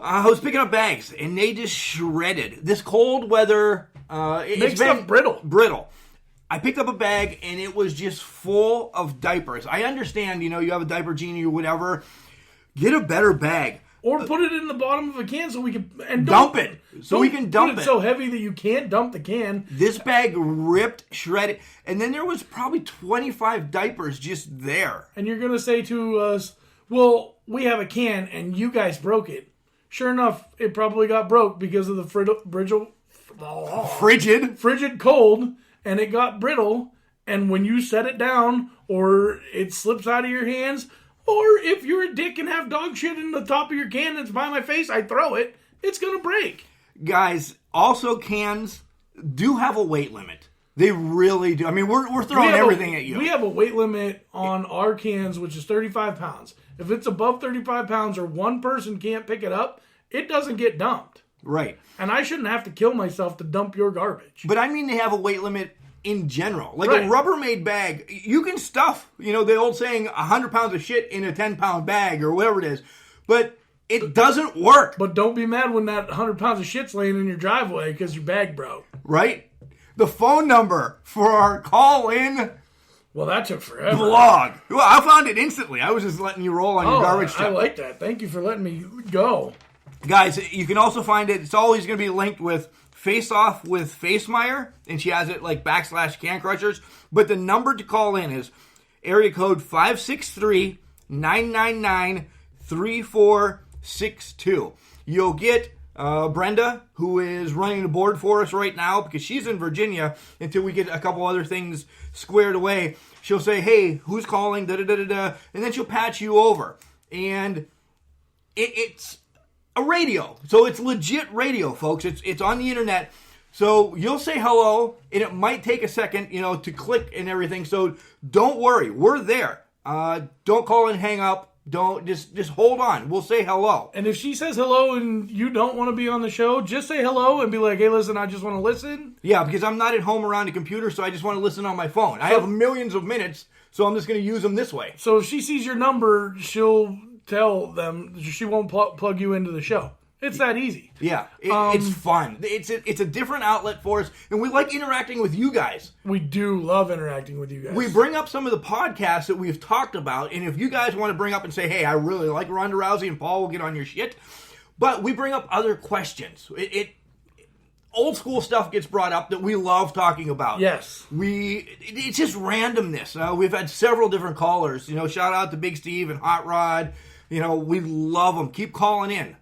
[SPEAKER 3] I was picking up bags, and they just shredded. This cold weather...
[SPEAKER 2] Makes stuff brittle.
[SPEAKER 3] I picked up a bag, and it was just full of diapers. I understand, you have a diaper genie or whatever. Get a better bag.
[SPEAKER 2] Or put it in the bottom of a can so we can...
[SPEAKER 3] Dump it. So we can dump it.
[SPEAKER 2] Put it so heavy that you can't dump the can.
[SPEAKER 3] This bag ripped, shredded, and then there was probably 25 diapers just there.
[SPEAKER 2] And you're going to say to us, well, we have a can, and you guys broke it. Sure enough, it probably got broke because of the frigid cold, and it got brittle, and when you set it down, or it slips out of your hands, or if you're a dick and have dog shit in the top of your can and it's by my face, I throw it, it's gonna break.
[SPEAKER 3] Guys, also cans do have a weight limit. They really do. I mean, we're throwing everything at you.
[SPEAKER 2] We have a weight limit on our cans, which is 35 pounds. If it's above 35 pounds or one person can't pick it up, it doesn't get dumped.
[SPEAKER 3] Right.
[SPEAKER 2] And I shouldn't have to kill myself to dump your garbage.
[SPEAKER 3] But I mean, they have a weight limit in general. A
[SPEAKER 2] Right.
[SPEAKER 3] Rubbermaid bag, you can stuff, the old saying, 100 pounds of shit in a 10-pound bag or whatever it is. But it doesn't work.
[SPEAKER 2] But don't be mad when that 100 pounds of shit's laying in your driveway because your bag broke.
[SPEAKER 3] Right? The phone number for our call-in
[SPEAKER 2] Well, that took forever.
[SPEAKER 3] blog. Well, I found it instantly. I was just letting you roll on your garbage
[SPEAKER 2] I
[SPEAKER 3] stuff.
[SPEAKER 2] like that. Thank you for letting me go.
[SPEAKER 3] Guys, you can also find it. It's always going to be linked with Face Off with Facemeyer, and she has it /Can Crushers. But the number to call in is area code 563-999-3462. You'll get Brenda, who is running the board for us right now, because she's in Virginia until we get a couple other things squared away. She'll say, hey, who's calling, da-da-da-da-da, and then she'll patch you over. And it's a radio. So it's legit radio, folks. It's on the internet. So you'll say hello, and it might take a second, to click and everything. So don't worry. We're there. Don't call and hang up. Don't just hold on. We'll say hello.
[SPEAKER 2] And if she says hello and you don't want to be on the show, just say hello and be like, hey, listen, I just want to listen.
[SPEAKER 3] Yeah, because I'm not at home around a computer, so I just want to listen on my phone. I have millions of minutes, so I'm just going to use them this way.
[SPEAKER 2] So if she sees your number, she'll tell them she won't plug you into the show. It's that easy.
[SPEAKER 3] Yeah, it's fun. It's a different outlet for us, and we like interacting with you guys.
[SPEAKER 2] We do love interacting with you guys.
[SPEAKER 3] We bring up some of the podcasts that we've talked about, and if you guys want to bring up and say, hey, I really like Ronda Rousey, and Paul will get on your shit, but we bring up other questions. Old school stuff gets brought up that we love talking about.
[SPEAKER 2] Yes.
[SPEAKER 3] It's just randomness. We've had several different callers. Shout out to Big Steve and Hot Rod. We love them. Keep calling in.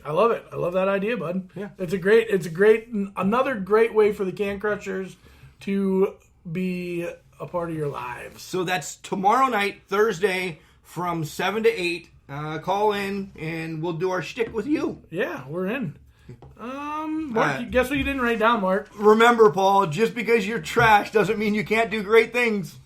[SPEAKER 2] I love it. I love that idea, bud.
[SPEAKER 3] Yeah.
[SPEAKER 2] Another great way for the Can Crushers to be a part of your lives.
[SPEAKER 3] So that's tomorrow night, Thursday, from 7 to 8. Call in, and we'll do our shtick with you.
[SPEAKER 2] Yeah, we're in. Mark, guess what you didn't write down, Mark?
[SPEAKER 3] Remember, Paul, just because you're trash doesn't mean you can't do great things.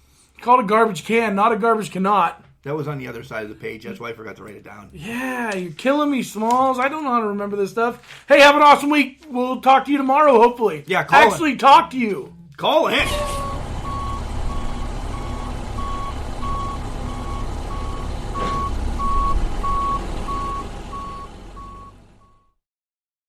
[SPEAKER 2] Called a garbage can, not a garbage cannot.
[SPEAKER 3] That was on the other side of the page. That's why I forgot to write it down.
[SPEAKER 2] Yeah, you're killing me, Smalls. I don't know how to remember this stuff. Hey, have an awesome week. We'll talk to you tomorrow, hopefully.
[SPEAKER 3] Yeah, call in.
[SPEAKER 2] Actually, talk to you.
[SPEAKER 3] Call in.